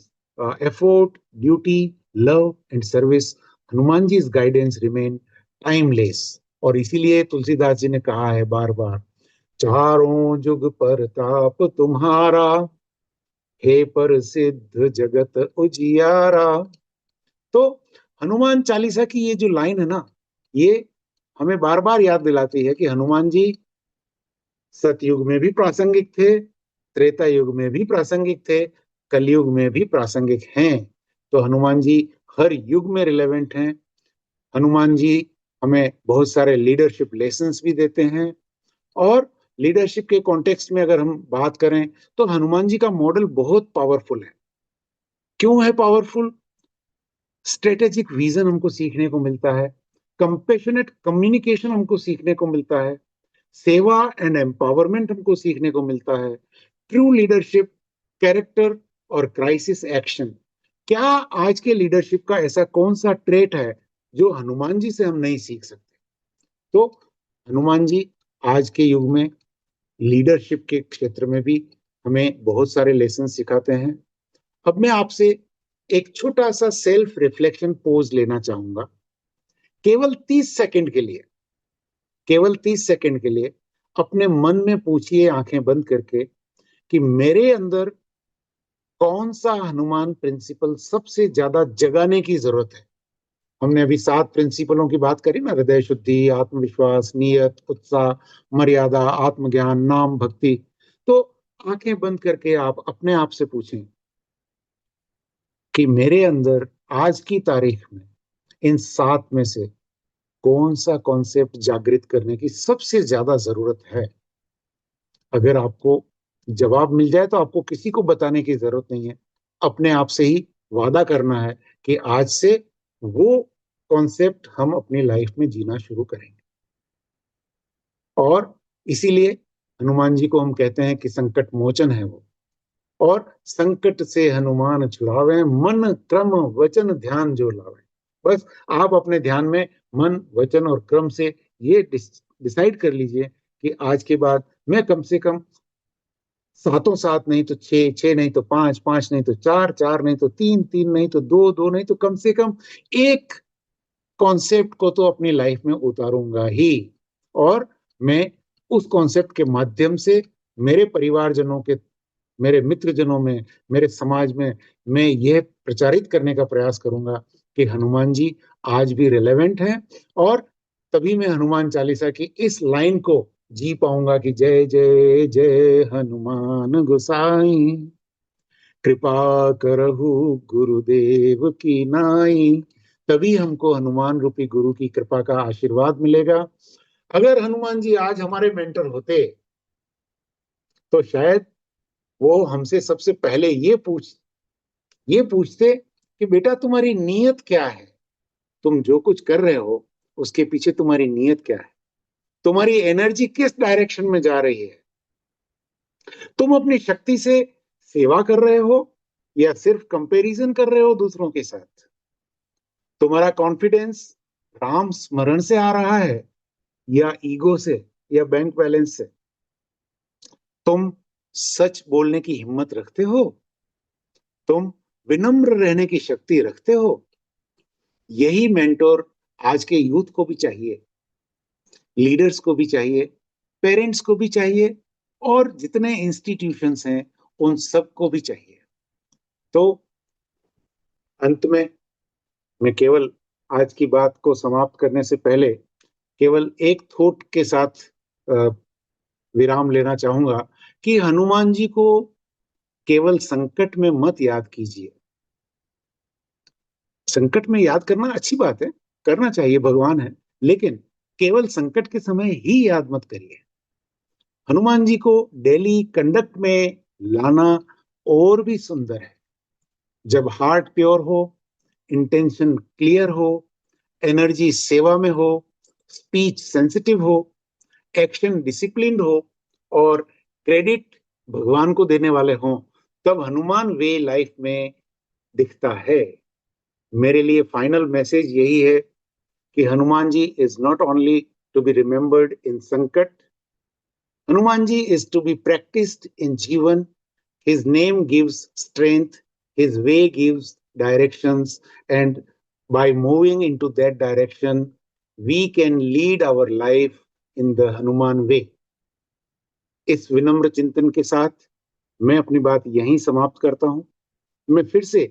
effort, duty, love and service, Hanuman ji guidance remain timeless। और इसीलिए तुलसीदास जी ने कहा है बार बार, चारों जुग पर ताप तुम्हारा, हे पर सिद्ध जगत उजियारा। तो हनुमान चालीसा की ये जो लाइन है ना, ये हमें बार बार याद दिलाती है कि हनुमान जी सतयुग में भी प्रासंगिक थे, त्रेता युग में भी प्रासंगिक थे, कलयुग में भी प्रासंगिक हैं। तो हनुमान जी हर युग में रिलेवेंट हैं। हनुमान जी हमें बहुत सारे लीडरशिप लेसन्स भी देते हैं। और लीडरशिप के कॉन्टेक्स्ट में अगर हम बात करें तो हनुमान जी का मॉडल बहुत पावरफुल है। क्यों है पावरफुल? स्ट्रेटेजिक विजन हमको सीखने को मिलता है, कंपैशनेट कम्युनिकेशन हमको सीखने को मिलता है, सेवा एंड एम्पावरमेंट हमको सीखने को मिलता है, ट्रू लीडरशिप, कैरेक्टर और क्राइसिस एक्शन। क्या आज के लीडरशिप का ऐसा कौन सा ट्रेट है जो हनुमान जी से हम नहीं सीख सकते? तो हनुमान जी आज के युग में लीडरशिप के क्षेत्र में भी हमें बहुत सारे लेसन सिखाते हैं। अब मैं आपसे एक छोटा सा सेल्फ रिफ्लेक्शन पोज लेना चाहूंगा, केवल 30 सेकंड के लिए, केवल 30 सेकंड के लिए अपने मन में पूछिए आंखें बंद करके कि मेरे अंदर कौन सा हनुमान प्रिंसिपल सबसे ज्यादा जगाने की जरूरत है। हमने अभी 7 प्रिंसिपलों की बात करी ना, हृदय शुद्धि, आत्मविश्वास, नियत, उत्साह, मर्यादा, आत्मज्ञान, नाम, भक्ति। तो आंखें बंद करके आप अपने आप से पूछें कि मेरे अंदर आज की तारीख में इन 7 में से कौन सा कॉन्सेप्ट जागृत करने की सबसे ज्यादा जरूरत है। अगर आपको जवाब मिल जाए तो आपको किसी को बताने की जरूरत नहीं है, अपने आप से ही वादा करना है कि आज से वो कॉन्सेप्ट हम अपनी लाइफ में जीना शुरू करेंगे। और इसीलिए हनुमान जी को हम कहते हैं कि संकट मोचन है वो, और संकट से हनुमान छुड़ावे, मन क्रम वचन ध्यान जो लावे। बस आप अपने ध्यान में मन, वचन और क्रम से ये डिसाइड कर लीजिए कि आज के बाद मैं कम से कम 7 नहीं तो 6 नहीं तो 5 नहीं तो 4 नहीं तो 3 नहीं तो 2 नहीं तो कम से कम एक कॉन्सेप्ट को तो अपनी लाइफ में उतारूंगा ही। और मैं उस कॉन्सेप्ट के माध्यम से मेरे परिवारजनों के, मेरे मित्रजनों में, मेरे समाज में मैं यह प्रचारित करने का प्रयास करूंगा कि हनुमान जी आज भी रिलेवेंट हैं। और तभी मैं हनुमान चालीसा की इस लाइन को जी पाऊंगा कि जय जय जय हनुमान गोसाई, कृपा करहु गुरुदेव की नाई। तभी हमको हनुमान रूपी गुरु की कृपा का आशीर्वाद मिलेगा। अगर हनुमान जी आज हमारे मेंटर होते तो शायद वो हमसे सबसे पहले ये पूछते कि बेटा तुम्हारी नीयत क्या है, तुम जो कुछ कर रहे हो उसके पीछे तुम्हारी नीयत क्या है, तुम्हारी एनर्जी किस डायरेक्शन में जा रही है, तुम अपनी शक्ति से सेवा कर रहे हो या सिर्फ कंपैरिजन कर रहे हो दूसरों के साथ, तुम्हारा कॉन्फिडेंस राम स्मरण से आ रहा है या ईगो से या बैंक बैलेंस से, तुम सच बोलने की हिम्मत रखते हो, तुम विनम्र रहने की शक्ति रखते हो। यही मेंटोर आज के यूथ को भी चाहिए, लीडर्स को भी चाहिए, पेरेंट्स को भी चाहिए, और जितने इंस्टीट्यूशंस हैं उन सबको भी चाहिए। तो अंत में मैं केवल आज की बात को समाप्त करने से पहले केवल एक थॉट के साथ विराम लेना चाहूंगा कि हनुमान जी को केवल संकट में मत याद कीजिए। संकट में याद करना अच्छी बात है, करना चाहिए, भगवान है, लेकिन केवल संकट के समय ही याद मत करिए। हनुमान जी को डेली कंडक्ट में लाना और भी सुंदर है। जब हार्ट प्योर हो, इंटेंशन क्लियर हो, एनर्जी सेवा में हो, स्पीच सेंसिटिव हो, एक्शन डिसिप्लिन्ड हो और क्रेडिट भगवान को देने वाले हों, तब हनुमान वे लाइफ में दिखता है। मेरे लिए फाइनल मैसेज यही है कि Hanuman ji is not only to be remembered in sankat, Hanuman ji is to be practiced in Jivan. His name gives strength, his way gives directions, and by moving into that direction, we can lead our life in the Hanuman way. इस विनम्र चिंतन के साथ मैं अपनी बात यहीं समाप्त करता हूं। मैं फिर से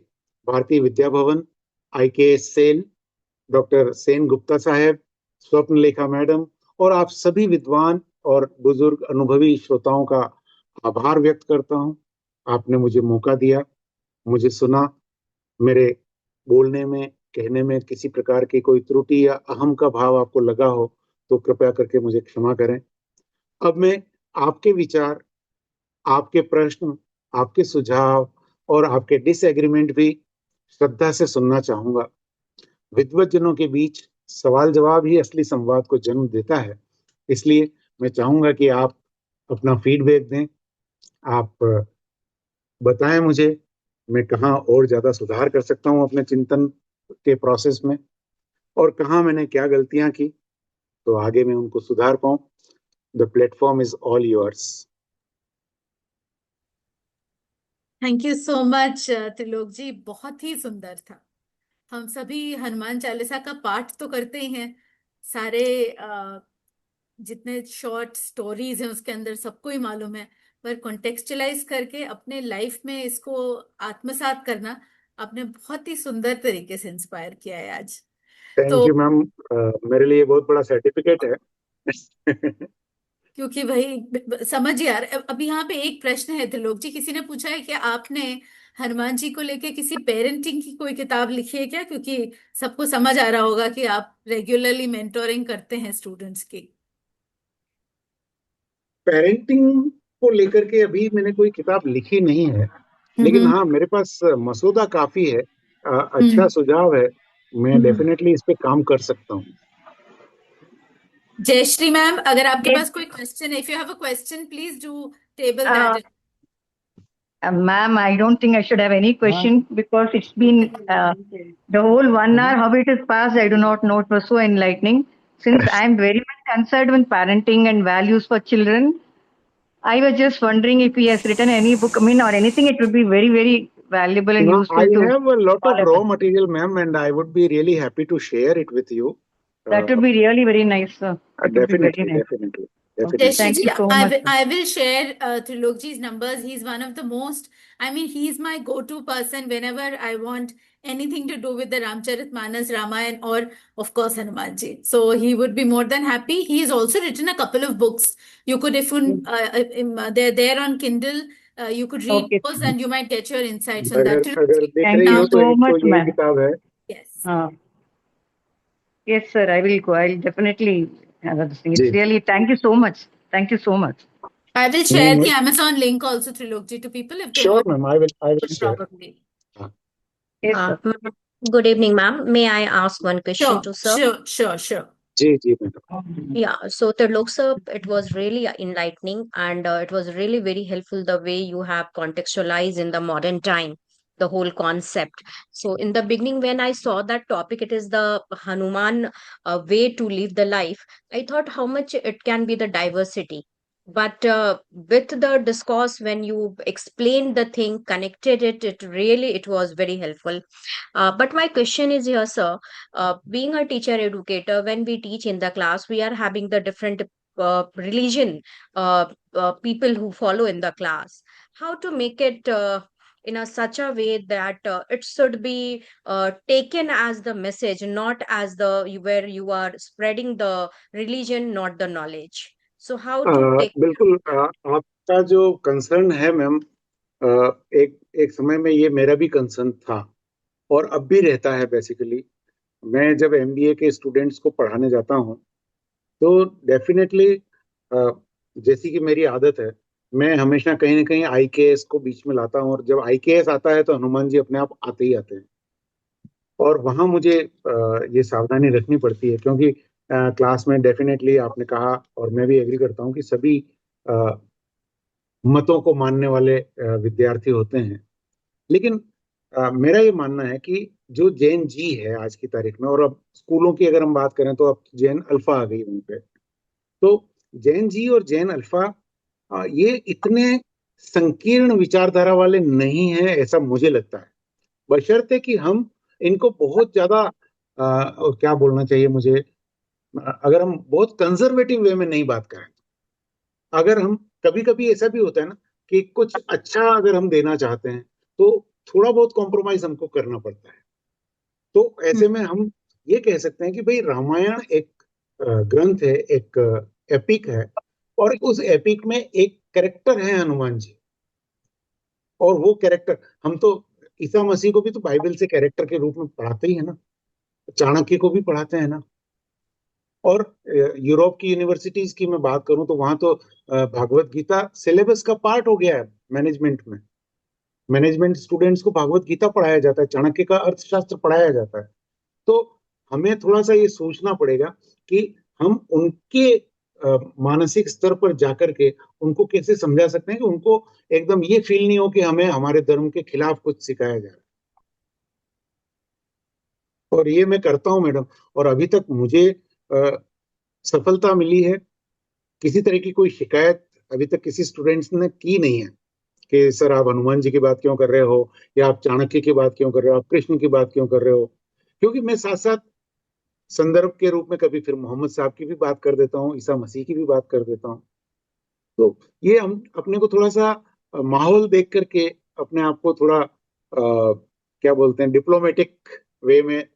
भारतीय Vidya Bhavan, IKS cell, doctor Sen Gupta साहब, स्वप्न लेखा मैडम और आप सभी विद्वान और बुजुर्ग अनुभवी श्रोताओं का आभार व्यक्त करता हूं। आपने मुझे मौका दिया, मुझे सुना। मेरे बोलने में, कहने में किसी प्रकार की कोई त्रुटि या अहम का भाव आपको लगा हो तो कृपया करके मुझे क्षमा करें। अब मैं आपके विचार, आपके प्रश्न, आपके सुझाव और आपके डिसएग्रीमेंट भी श्रद्धा से सुनना चाहूंगा। विद्वज्जनों के बीच सवाल जवाब ही असली संवाद को जन्म देता है। इसलिए मैं चाहूंगा कि आप अपना फीडबैक दें, आप बताएं मुझे मैं कहाँ और ज्यादा सुधार कर सकता हूँ अपने चिंतन के प्रोसेस में, और कहाँ मैंने क्या गलतियां की तो आगे मैं उनको सुधार पाऊं। The platform is all yours. Thank you so much Trilok ji, बहुत ही सुंदर था। हम सभी हनुमान चालीसा का पाठ तो करते ही हैं, सारे जितने शॉर्ट स्टोरीज हैं उसके अंदर सबको ही मालूम है, पर कॉन्टेक्चुअलाइज करके अपने लाइफ में इसको आत्मसात करना आपने बहुत ही सुंदर तरीके से इंस्पायर किया है आज। थैंक यू मैम, मेरे लिए बहुत बड़ा सर्टिफिकेट है। क्योंकि भाई समझ यार, अब यहाँ पे एक प्रश्न है त्रिलोक जी, किसी ने पूछा है कि आपने हनुमान जी को लेके किसी पेरेंटिंग की कोई किताब लिखी है क्या, क्योंकि सबको समझ आ रहा होगा कि आप रेगुलरली मेंटोरिंग करते हैं स्टूडेंट्स की। पेरेंटिंग को लेकर के अभी मैंने कोई किताब लिखी नहीं है, लेकिन हाँ मेरे पास मसौदा काफी है, अच्छा सुझाव है, मैं डेफिनेटली इस पे काम कर सकता हूँ। जयश्री मैम, अगर आपके पास कोई क्वेश्चन है, if you have a question please do table that. Ma'am, I don't think I should have any question because it's been the whole 1 hour, how it has passed, I do not know. It was so enlightening. Since I am very much concerned with parenting and values for children, I was just wondering if he has written any book, I mean, or anything, it would be very, very valuable and useful I to have a lot of all of raw us. material, ma'am, and I would be really happy to share it with you. That would be really very nice, sir. It would be very Definitely, nice. definitely, Jayashri definitely. Thank ji, you so much, sir. I will share Trilok ji's numbers. He's one of the most, I mean, he's my go-to person whenever I want anything to do with the Ramcharitmanas, Ramayana, or of course Hanuman ji. So he would be more than happy. He has also written a couple of books. You could, if they're there on Kindle, you could read Okay. those and you might get your insights on that. अगर देख Thank रही you हो तो so एक much, तो यही ma'am. किताब है। Yes. Yes, sir, I will go. I'll definitely have a thing. It's जी। really, thank you so much. Thank you so much. I will share the Amazon link also, Trilok ji, to people if they Sure, want ma'am. I will share. probably. Yes, sir. Good evening, ma'am. May I ask one question to sir? Sure. जी जी madam. Yeah, so Trilok sir, it was really enlightening and it was really very helpful the way you have contextualized in the modern time the whole concept. So in the beginning, when I saw that topic, it is the Hanuman way to live the life. I thought how much it can be the diversity. But with the discourse, when you explained the thing, connected it, it was very helpful. But my question is here, sir. Being a teacher educator, when we teach in the class, we are having the different religion people who follow in the class. How to make it in a such a way that it should be taken as the message, not as where you are spreading the religion, not the knowledge. So how to take बिल्कुल, आपका जो concern है ma'am, एक समय में ये मेरा भी कंसर्न था और अब भी रहता है। बेसिकली मैं जब एमबीए के स्टूडेंट्स को पढ़ाने जाता हूँ तो डेफिनेटली जैसी कि मेरी आदत है, मैं हमेशा कहीं ना कहीं आईकेएस को बीच में लाता हूँ, और जब आईकेएस आता है तो हनुमान जी अपने आप आते ही आते हैं। और वहाँ मुझे ये सावधानी रखनी पड़ती है, क्योंकि क्लास में डेफिनेटली आपने कहा और मैं भी एग्री करता हूँ कि सभी मतों को मानने वाले विद्यार्थी होते हैं। लेकिन मेरा ये मानना है कि जो जैन जी है आज की तारीख में, और अब स्कूलों की अगर हम बात करें तो अब जैन अल्फा आ गई वहीं पे, तो जैन जी और जैन अल्फा ये इतने संकीर्ण विचारधारा वाले नहीं हैं ऐसा मुझे लगता है, बशर्ते कि हम इनको बहुत ज्यादा क्या बोलना चाहिए मुझे, अगर हम बहुत कंजर्वेटिव वे में नहीं बात करें। अगर हम कभी कभी ऐसा भी होता है ना कि कुछ अच्छा अगर हम देना चाहते हैं तो थोड़ा बहुत कॉम्प्रोमाइज हमको करना पड़ता है। तो ऐसे में हम ये कह सकते हैं कि भाई रामायण एक ग्रंथ है, एक एपिक है, और उस एपिक में एक कैरेक्टर है हनुमान जी, और वो कैरेक्टर हम तो ईसा मसीह को भी तो बाइबल से कैरेक्टर के रूप में पढ़ाते ही है ना, चाणक्य को भी पढ़ाते हैं ना। और यूरोप की यूनिवर्सिटीज की मैं बात करूं तो वहां तो भागवत गीता सिलेबस का पार्ट हो गया है। मैनेजमेंट में मैनेजमेंट स्टूडेंट्स को भागवत गीता पढ़ाया जाता है, चाणक्य का अर्थशास्त्र पढ़ाया जाता है। तो हमें थोड़ा सा ये सोचना पड़ेगा कि हम उनके मानसिक स्तर पर जाकर के उनको कैसे समझा सकते हैं कि उनको एकदम ये फील नहीं हो कि हमें हमारे धर्म के खिलाफ कुछ सिखाया जा रहा है। और ये मैं करता हूं मैडम, और अभी तक मुझे सफलता मिली है। किसी तरह की कोई शिकायत अभी तक किसी स्टूडेंट्स ने की नहीं है कि सर आप हनुमान जी की बात क्यों कर रहे हो, या आप चाणक्य की बात क्यों कर रहे हो, आप कृष्ण की बात क्यों कर रहे हो। क्योंकि मैं साथ साथ संदर्भ के रूप में कभी फिर मोहम्मद साहब की भी बात कर देता हूँ, ईसा मसीह की भी बात कर देता हूँ। तो ये हम अपने को थोड़ा सा माहौल देख करके अपने आप को थोड़ा क्या बोलते हैं, डिप्लोमेटिक वे में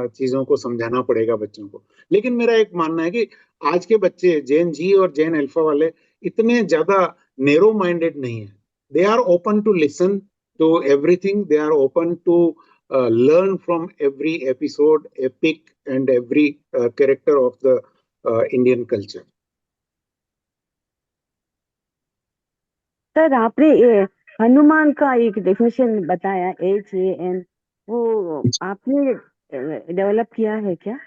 चीजों को समझाना पड़ेगा बच्चों को। लेकिन मेरा एक मानना है कि आज के बच्चे जेन जी और जेन अल्फा वाले इतने ज्यादा नेरो माइंडेड नहीं है। They are open to listen to everything, they are open to learn from every episode, epic, and every character of the Indian culture. Sir आपने हनुमान का एक डेफिनेशन बताया HAN, वो आपने डेवलप किया है क्या?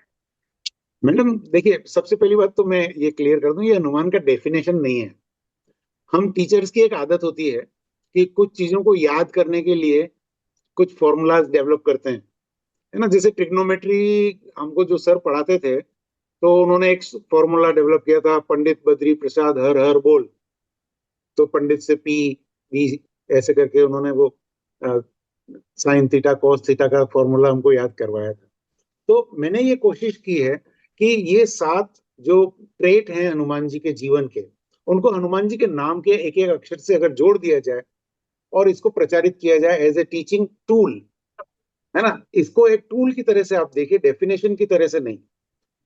मैडम देखिए, सबसे पहली बात तो मैं ये क्लियर कर दूं, ये हनुमान का डेफिनेशन नहीं है। हम टीचर्स की एक आदत होती है कि कुछ चीजों को याद करने के लिए कुछ फॉर्मूलाज डेवलप करते हैं, है ना। जैसे ट्रिग्नोमेट्री हमको जो सर पढ़ाते थे, तो उन्होंने एक फॉर्मूला डेवलप किया था, पंडित बद्री प्रसाद हर हर बोल। तो पंडित से पी वी ऐसे करके उन्होंने वो साइन थीटा कॉस थीटा का फॉर्मूला हमको याद करवाया था। तो मैंने ये कोशिश की है कि ये 7 जो ट्रेट हैं हनुमान जी के जीवन के, उनको हनुमान जी के नाम के एक एक अक्षर से अगर जोड़ दिया जाए और इसको प्रचारित किया जाए एज ए टीचिंग टूल, है ना। इसको एक टूल की तरह से आप देखिए, डेफिनेशन की तरह से नहीं।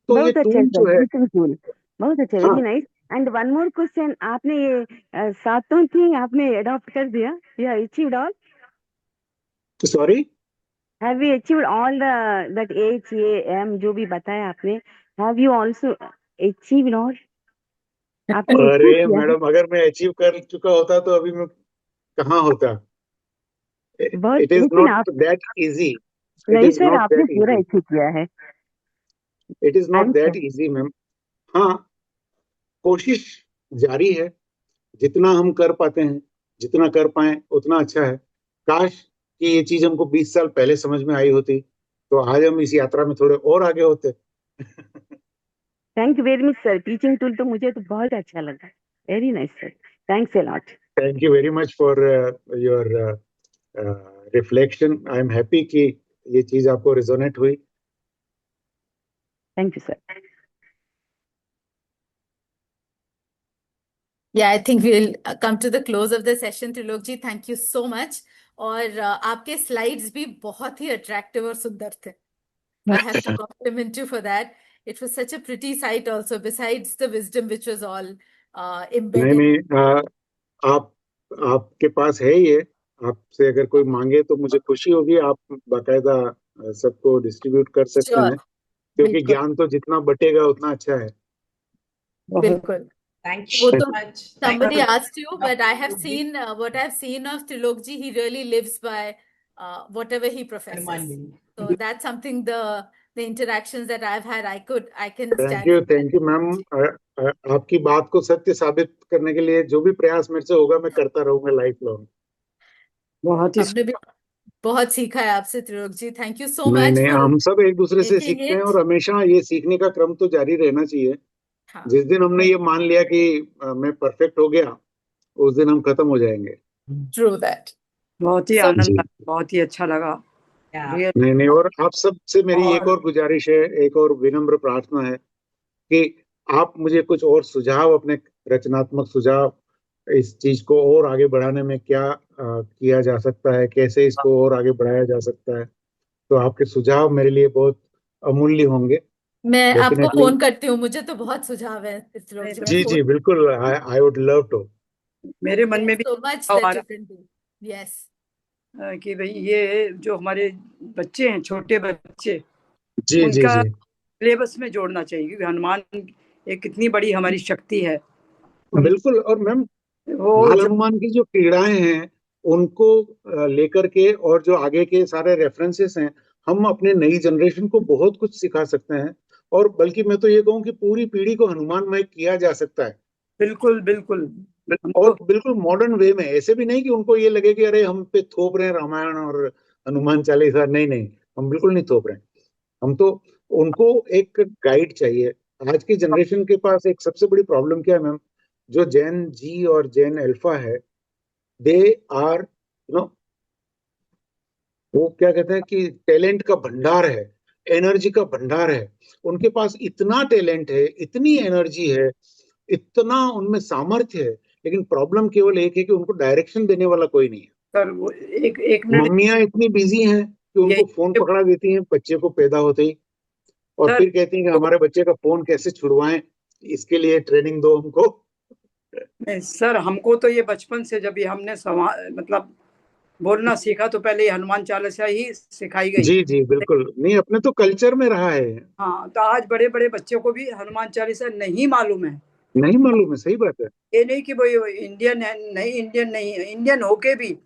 तो ये बहुत अच्छा टूल जो है, सर, टूल बहुत अच्छा, हाँ, very nice. And one more question, आपने ये सातों थी आपने अडॉप्ट कर दिया, या achieved all? Sorry, have you achieved all that HAM जो भी बताया आपने, have you also achieved all? आपने achieve अरे किया है? मैडम, अगर मैं अचीव कर चुका होता तो अभी मैं कहाँ होता। बहुत, इट इज लेकिन नॉट आप, दैट इजी, इट नहीं इज सर नॉट आपने दैट पूरा इजी, अचीव किया है। It is I not am that easy ma'am. हाँ, कोशिश जारी है, जितना हम कर पाते हैं, जितना कर पाए उतना अच्छा है। काश कि ये चीज हमको 20 साल पहले समझ में आई होती, तो आज हम इस यात्रा में थोड़े और आगे होते। Thank you very much sir, teaching tool तो मुझे तो बहुत अच्छा लगा, very nice sir, thanks a lot. Thank you very much for your reflection. I am happy कि ये चीज आपको रिजोनेट हुई। Thank you sir. Yeah, I think we'll come to the close of the session. Trilok ji, thank you so much. और आपके slides भी बहुत ही attractive और सुंदर थे. I have to compliment you for that. It was such a pretty sight also, besides the wisdom which was all नहीं embedded. नहीं, आप आपके पास है ये, आपसे अगर कोई मांगे तो मुझे खुशी होगी। आप बाकायदा सबको डिस्ट्रीब्यूट कर सकते Sure, हैं, क्योंकि बिल्कुल, ज्ञान तो जितना बटेगा उतना अच्छा है। बिल्कुल. Thank वो you तो so much. Thank somebody you, asked you, but I have Dr. seen what I've seen of Trilok ji. He really lives by whatever he professes. Hanuman ji. So that's something the interactions that I've had, I can stand for that. Thank you ma'am. आपकी बात को सत्य साबित करने के लिए जो भी प्रयास मेरे से होगा मैं करता रहूंगा लाइफ लॉन्ग। बहुत ही हमने भी बहुत सीखा है आपसे त्रिलोक जी. थैंक यू सो नहीं मच नहीं, फॉर हम सब एक दूसरे से मेकिंग सीखते हैं इट. और हमेशा ये सीखने का क्रम तो जारी रहना चाहिए। हाँ, जिस दिन हमने ये मान लिया कि मैं परफेक्ट हो गया, उस दिन हम खत्म हो जाएंगे। True that. बहुत ही So आनंद जी, आया, बहुत ही अच्छा लगा। Yeah. रियल नहीं नहीं, और आप सब से मेरी एक और और गुजारिश है, एक और विनम्र प्रार्थना है कि आप मुझे कुछ और सुझाव, अपने रचनात्मक सुझाव, इस चीज को और आगे बढ़ाने में क्या किया जा सकता है, कैसे इसको और आगे बढ़ाया जा सकता है, तो आपके सुझाव मेरे लिए बहुत अमूल्य होंगे। मैं आपको डेफिनेटली, फोन करती हूँ, मुझे तो बहुत सुझाव है त्रिलोक जी. मैं जी फोन. जी बिल्कुल, आई वुड लव टू। मेरे मन में भी So much आ that रहा you can do. Yes. कि भाई ये जो हमारे बच्चे हैं, छोटे बच्चे, जी जी उनका जी, सिलेबस में जोड़ना चाहिए, क्योंकि हनुमान एक कितनी बड़ी हमारी शक्ति है। बिल्कुल। और मैम, वो बाल जब हनुमान की जो क्रीड़ाएं हैं उनको लेकर के, और जो आगे के सारे रेफरेंसेस हैं, हम अपने नई जनरेशन को बहुत कुछ सिखा सकते हैं। और बल्कि मैं तो ये कहूँ कि पूरी पीढ़ी को हनुमानमय किया जा सकता है। बिल्कुल बिल्कुल और हमको बिल्कुल मॉडर्न वे में, ऐसे भी नहीं कि उनको ये लगे कि अरे हम पे थोप रहे हैं रामायण और हनुमान चालीसा। नहीं नहीं, हम बिल्कुल नहीं थोप रहे हैं। हम तो उनको एक गाइड चाहिए, आज की जनरेशन के पास एक सबसे बड़ी प्रॉब्लम क्या है मैम, जो जेन जी और जेन अल्फा है, दे आर वो क्या कहते हैं कि टैलेंट का भंडार है, एनर्जी का भंडार है। उनके पास इतना टैलेंट है, इतनी एनर्जी है, इतना उनमें सामर्थ्य है, लेकिन प्रॉब्लम केवल एक है कि उनको डायरेक्शन देने वाला कोई नहीं है। सर वो एक मिनट, मम्मियां इतनी बिजी हैं कि उनको यही फोन पकड़ा देती हैं बच्चे को पैदा होते ही, और सर फिर कहती हैं कि हमारे बच्चे का फोन कैसे छुड़वाएं, इसके लिए ट्रेनिंग दो हमको। नहीं सर, हमको तो ये बचपन से जब ये हमने मतलब बोलना सीखा तो पहले ये हनुमान चालीसा ही सिखाई गई। जी जी बिल्कुल, नहीं अपने तो कल्चर में रहा है। हाँ, तो आज बड़े बड़े बच्चों को भी हनुमान चालीसा नहीं मालूम है। नहीं मालूम है, सही बात है। ये नहीं कि वो इंडियन है, नहीं इंडियन नहीं है, इंडियन होके भी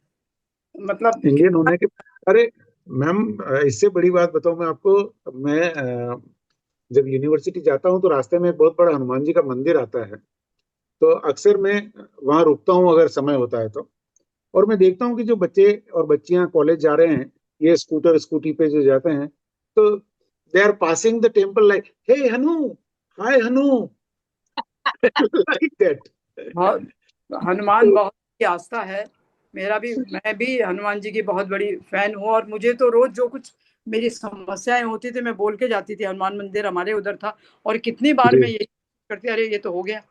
मतलब इंडियन होने के, अरे मैम इससे बड़ी बात बताऊं मैं आपको, मैं जब यूनिवर्सिटी जाता हूं तो रास्ते में एक बहुत बड़ा हनुमान जी का मंदिर आता है, तो अक्सर मैं वहां रुकता हूं अगर समय होता है तो, और मैं देखता हूँ कि जो बच्चे और बच्चियां कॉलेज जा रहे हैं, ये स्कूटर स्कूटी पे जो जाते हैं, तो they are passing the temple like hey Hanu, hi Hanu, like that. बहुत हनुमान बहुत ही आस्था है मेरा भी। मैं भी हनुमान जी की बहुत बड़ी फैन हूँ, और मुझे तो रोज जो कुछ मेरी समस्याएं होती थी मैं बोल के जाती थी। हनुमान मंदिर हमारे उधर था, और कितनी बार जी मैं यही करती, अरे ये तो हो गया,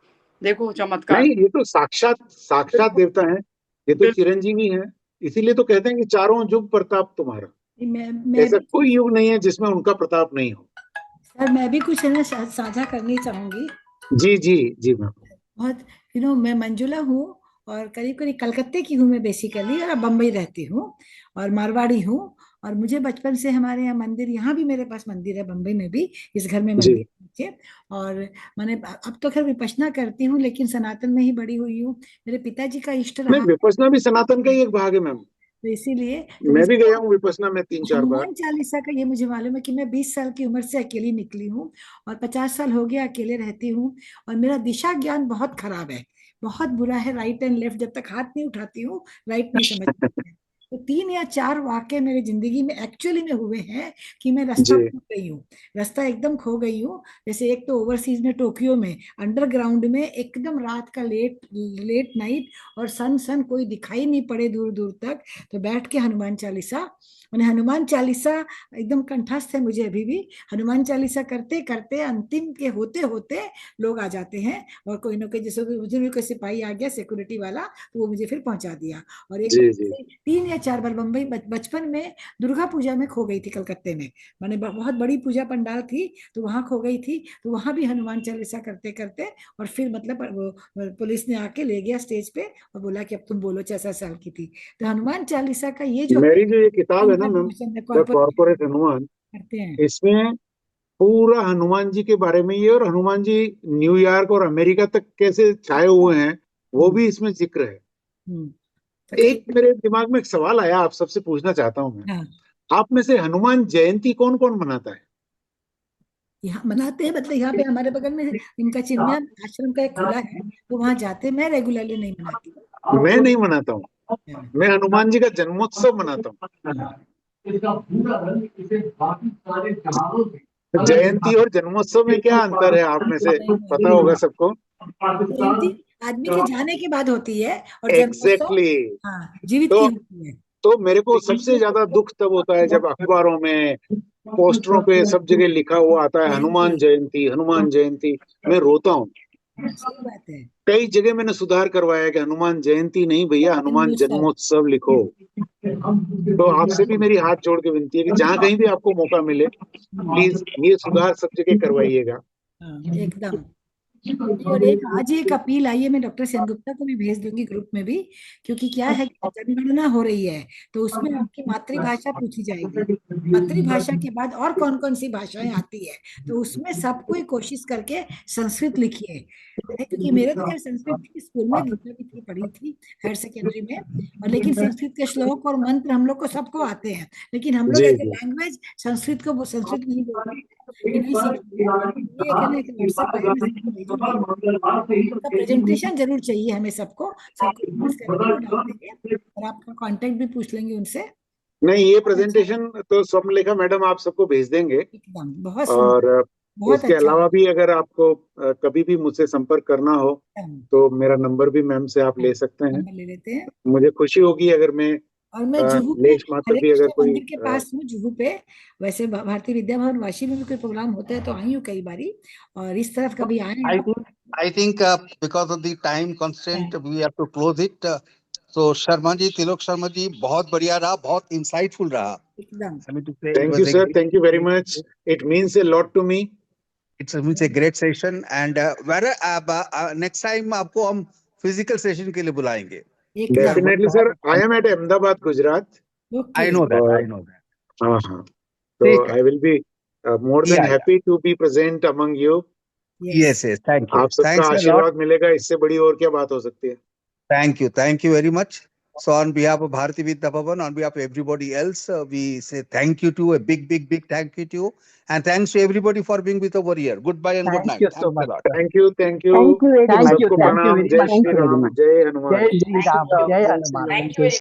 देखो चमत्कार। नहीं, ये तो साक्षात साक्षात देवता है, ये तो चिरंजीवी है, इसीलिए तो कहते हैं कि चारों युग प्रताप तुम्हारा। मैं ऐसा भी कोई युग नहीं है जिसमें उनका प्रताप नहीं हो। सर, मैं भी कुछ है ना साझा करनी चाहूंगी। जी जी जी मैम। बहुत मैं मंजुला हूँ, और करीब करीब कलकत्ते की हूँ मैं बेसिकली, और बम्बई रहती हूँ, और मारवाड़ी हूँ। और मुझे बचपन से हमारे यहाँ मंदिर, यहाँ भी मेरे पास मंदिर है बम्बई में भी, इस घर में जी मंदिर नीचे। और मैंने अब तो खैर विपश्यना करती हूँ, लेकिन सनातन में ही बड़ी हुई हूँ। मेरे पिताजी का इष्ट नहीं, रहा, विपश्यना भी सनातन का ही एक भाग है मैम। तो इसीलिए तो मैं भी मुझे गया हूँ विपश्यना में 3-4 बार। हनुमान चालीसा का ये मुझे मालूम है कि मैं 20 साल की उम्र से अकेली निकली हूँ, और 50 साल हो गया अकेले रहती हूँ। और मेरा दिशा ज्ञान बहुत खराब है, बहुत बुरा है। राइट एंड लेफ्ट जब तक हाथ नहीं उठाती हूँ, राइट नहीं समझ पाती है। तो 3 या 4 वाक्य मेरे जिंदगी में एक्चुअली में हुए हैं कि मैं रास्ता जी खो गई हूँ, रास्ता एकदम खो गई हूँ। जैसे एक तो ओवरसीज में, टोक्यो में अंडरग्राउंड में, एकदम रात का लेट लेट नाइट, और सन सन कोई दिखाई नहीं पड़े दूर दूर तक, तो बैठ के हनुमान चालीसा, मैंने हनुमान चालीसा एकदम कंठस्थ है मुझे अभी भी। हनुमान चालीसा करते करते अंतिम के होते होते लोग आ जाते हैं, और कोई ना कोई, जैसे मुझे भी कोई सिपाही आ गया सिक्योरिटी वाला, तो वो मुझे फिर पहुंचा दिया। और एक जी बार जी 3 या 4 बार बम्बई बचपन में दुर्गा पूजा में खो गई थी कलकत्ते में। मैंने बहुत बड़ी पूजा पंडाल थी, तो वहां खो गई थी, तो वहां भी हनुमान चालीसा करते करते, और फिर मतलब वो पुलिस ने आके ले गया स्टेज पे, और बोला कि अब तुम बोलो 6 साल की थी। तो हनुमान चालीसा का ये जो मेरी जो ये किताब है ना ma'am, the corporate corporate Hanuman, करते हैं। इसमें पूरा हनुमान जी के बारे में ये, और हनुमान जी न्यूयॉर्क और अमेरिका तक कैसे छाए हुए हैं वो भी इसमें जिक्र है। हम्म, तो एक मेरे दिमाग में एक सवाल आया, आप सबसे पूछना चाहता हूं मैं, हाँ, आप में से हनुमान जयंती कौन कौन मनाता है? यहाँ मनाते हैं, मतलब यहाँ पे हमारे बगल में इनका चिन्मय आश्रम का एक खुला है, तो वहां जाते हैं। मैं रेगुलरली नहीं मनाती मैं नहीं मनाता हूँ, हूँ। मैं हनुमान जी का जन्मोत्सव मनाता हूँ। जयंती और जन्मोत्सव में क्या अंतर है, आप में से पता होगा सबको। जयंती आदमी के जाने के बाद होती है, और जन्मोत्सव एग्जैक्टली हाँ जीवित तो की होती है। तो मेरे को सबसे ज्यादा दुख तब होता है जब अखबारों में, पोस्टरों पे सब जगह लिखा हुआ आता है हनुमान जयंती, जयंती हनुमान जयंती, मैं रोता हूँ। सही बात है। कई जगह मैंने सुधार करवाया कि हनुमान जयंती नहीं भैया, हनुमान जन्मोत्सव, जन्मोत्सव लिखो। तो आपसे भी मेरी हाथ जोड़ के विनती है कि जहां कहीं भी आपको मौका मिले, प्लीज ये सुधार सब जगह करवाइएगा। हाँ एकदम। और एक आज ही एक अपील आई है, मैं डॉक्टर सेनगुप्ता को भी भेज दूंगी ग्रुप में भी, क्योंकि क्या है कि जनगणना हो रही है, तो उसमें आपकी मातृभाषा पूछी जाएगी। मातृभाषा के बाद और कौन कौन सी भाषाएं आती है, तो उसमें सबको ही कोशिश करके संस्कृत लिखिए। क्योंकि मेरे तो खैर संस्कृत की स्कूल में गीता भी थी, पढ़ी थी हायर सेकेंडरी में, और लेकिन संस्कृत के श्लोक और मंत्र हम लोग को सबको आते हैं, लेकिन हम लोग G as a G language Sanskrit नहीं बोलते, ये नहीं सीखते हैं। ये एक है ना, एक व्हाट्सएप पे है, मैं सबको भेजूंगी। उसका प्रेजेंटेशन जरूर चाहिए हमें सबको, सबको मिस करके वो डाल देंगे, और आपका कांटेक्ट भी पूछ लेंगे उनसे। नहीं, ये अच्छा, प्रेजेंटेशन तो स्वप्नलेखा मैडम आप सबको भेज देंगे। एकदम बहुत और सुंदर। बहुत उसके अच्छा अलावा भी अगर आपको कभी भी मुझसे संपर्क करना हो तो मेरा नंबर भी मैम से आप ले सकते हैं। नंबर ले लेते हैं। मुझे खुशी होगी अगर मैं और मैं जुहू पे लेश मात्र हरे भी अगर कृष्ण कोई मंदिर के पास हूँ, जुहू पे। वैसे भारतीय विद्या भवन वाशी में भी कोई प्रोग्राम होता है तो आई हूँ कई बारी, और इस तरफ कभी आए हैं आप? I think because of the time constraint, we have to close it. So Sharma ji, Tilok Sharma ji, बहुत बढ़िया रहा, बहुत insightful रहा. एकदम। I mean to say, it thank was you a sir, great- thank you very much, it means a lot to me. it's a great session and where next time आपको हम physical session के लिए बुलाएंगे. एकदम। Definitely sir, I am at Ahmedabad Gujarat. I know that. I know that. हाँ हाँ, तो ठीक है. I will be more than Yeah, happy to be present among you. Yes, yes. Thank you. आप सबका Thanks a lot. आशीर्वाद मिलेगा, इससे बड़ी और क्या बात हो सकती है। Thank you very much. So on behalf of Bharati Vidya Bhavan, on behalf of everybody else, we say thank you to a big thank you to you, and thanks to everybody for being with over here. Goodbye and good night. Thank you so Thanks much. a lot. Thank you, Thank you very much. सबको Thank you प्रणाम। very जय much. Shri Ram, जय हनुमान। जय श्री राम, जय Hanuman. Thank you very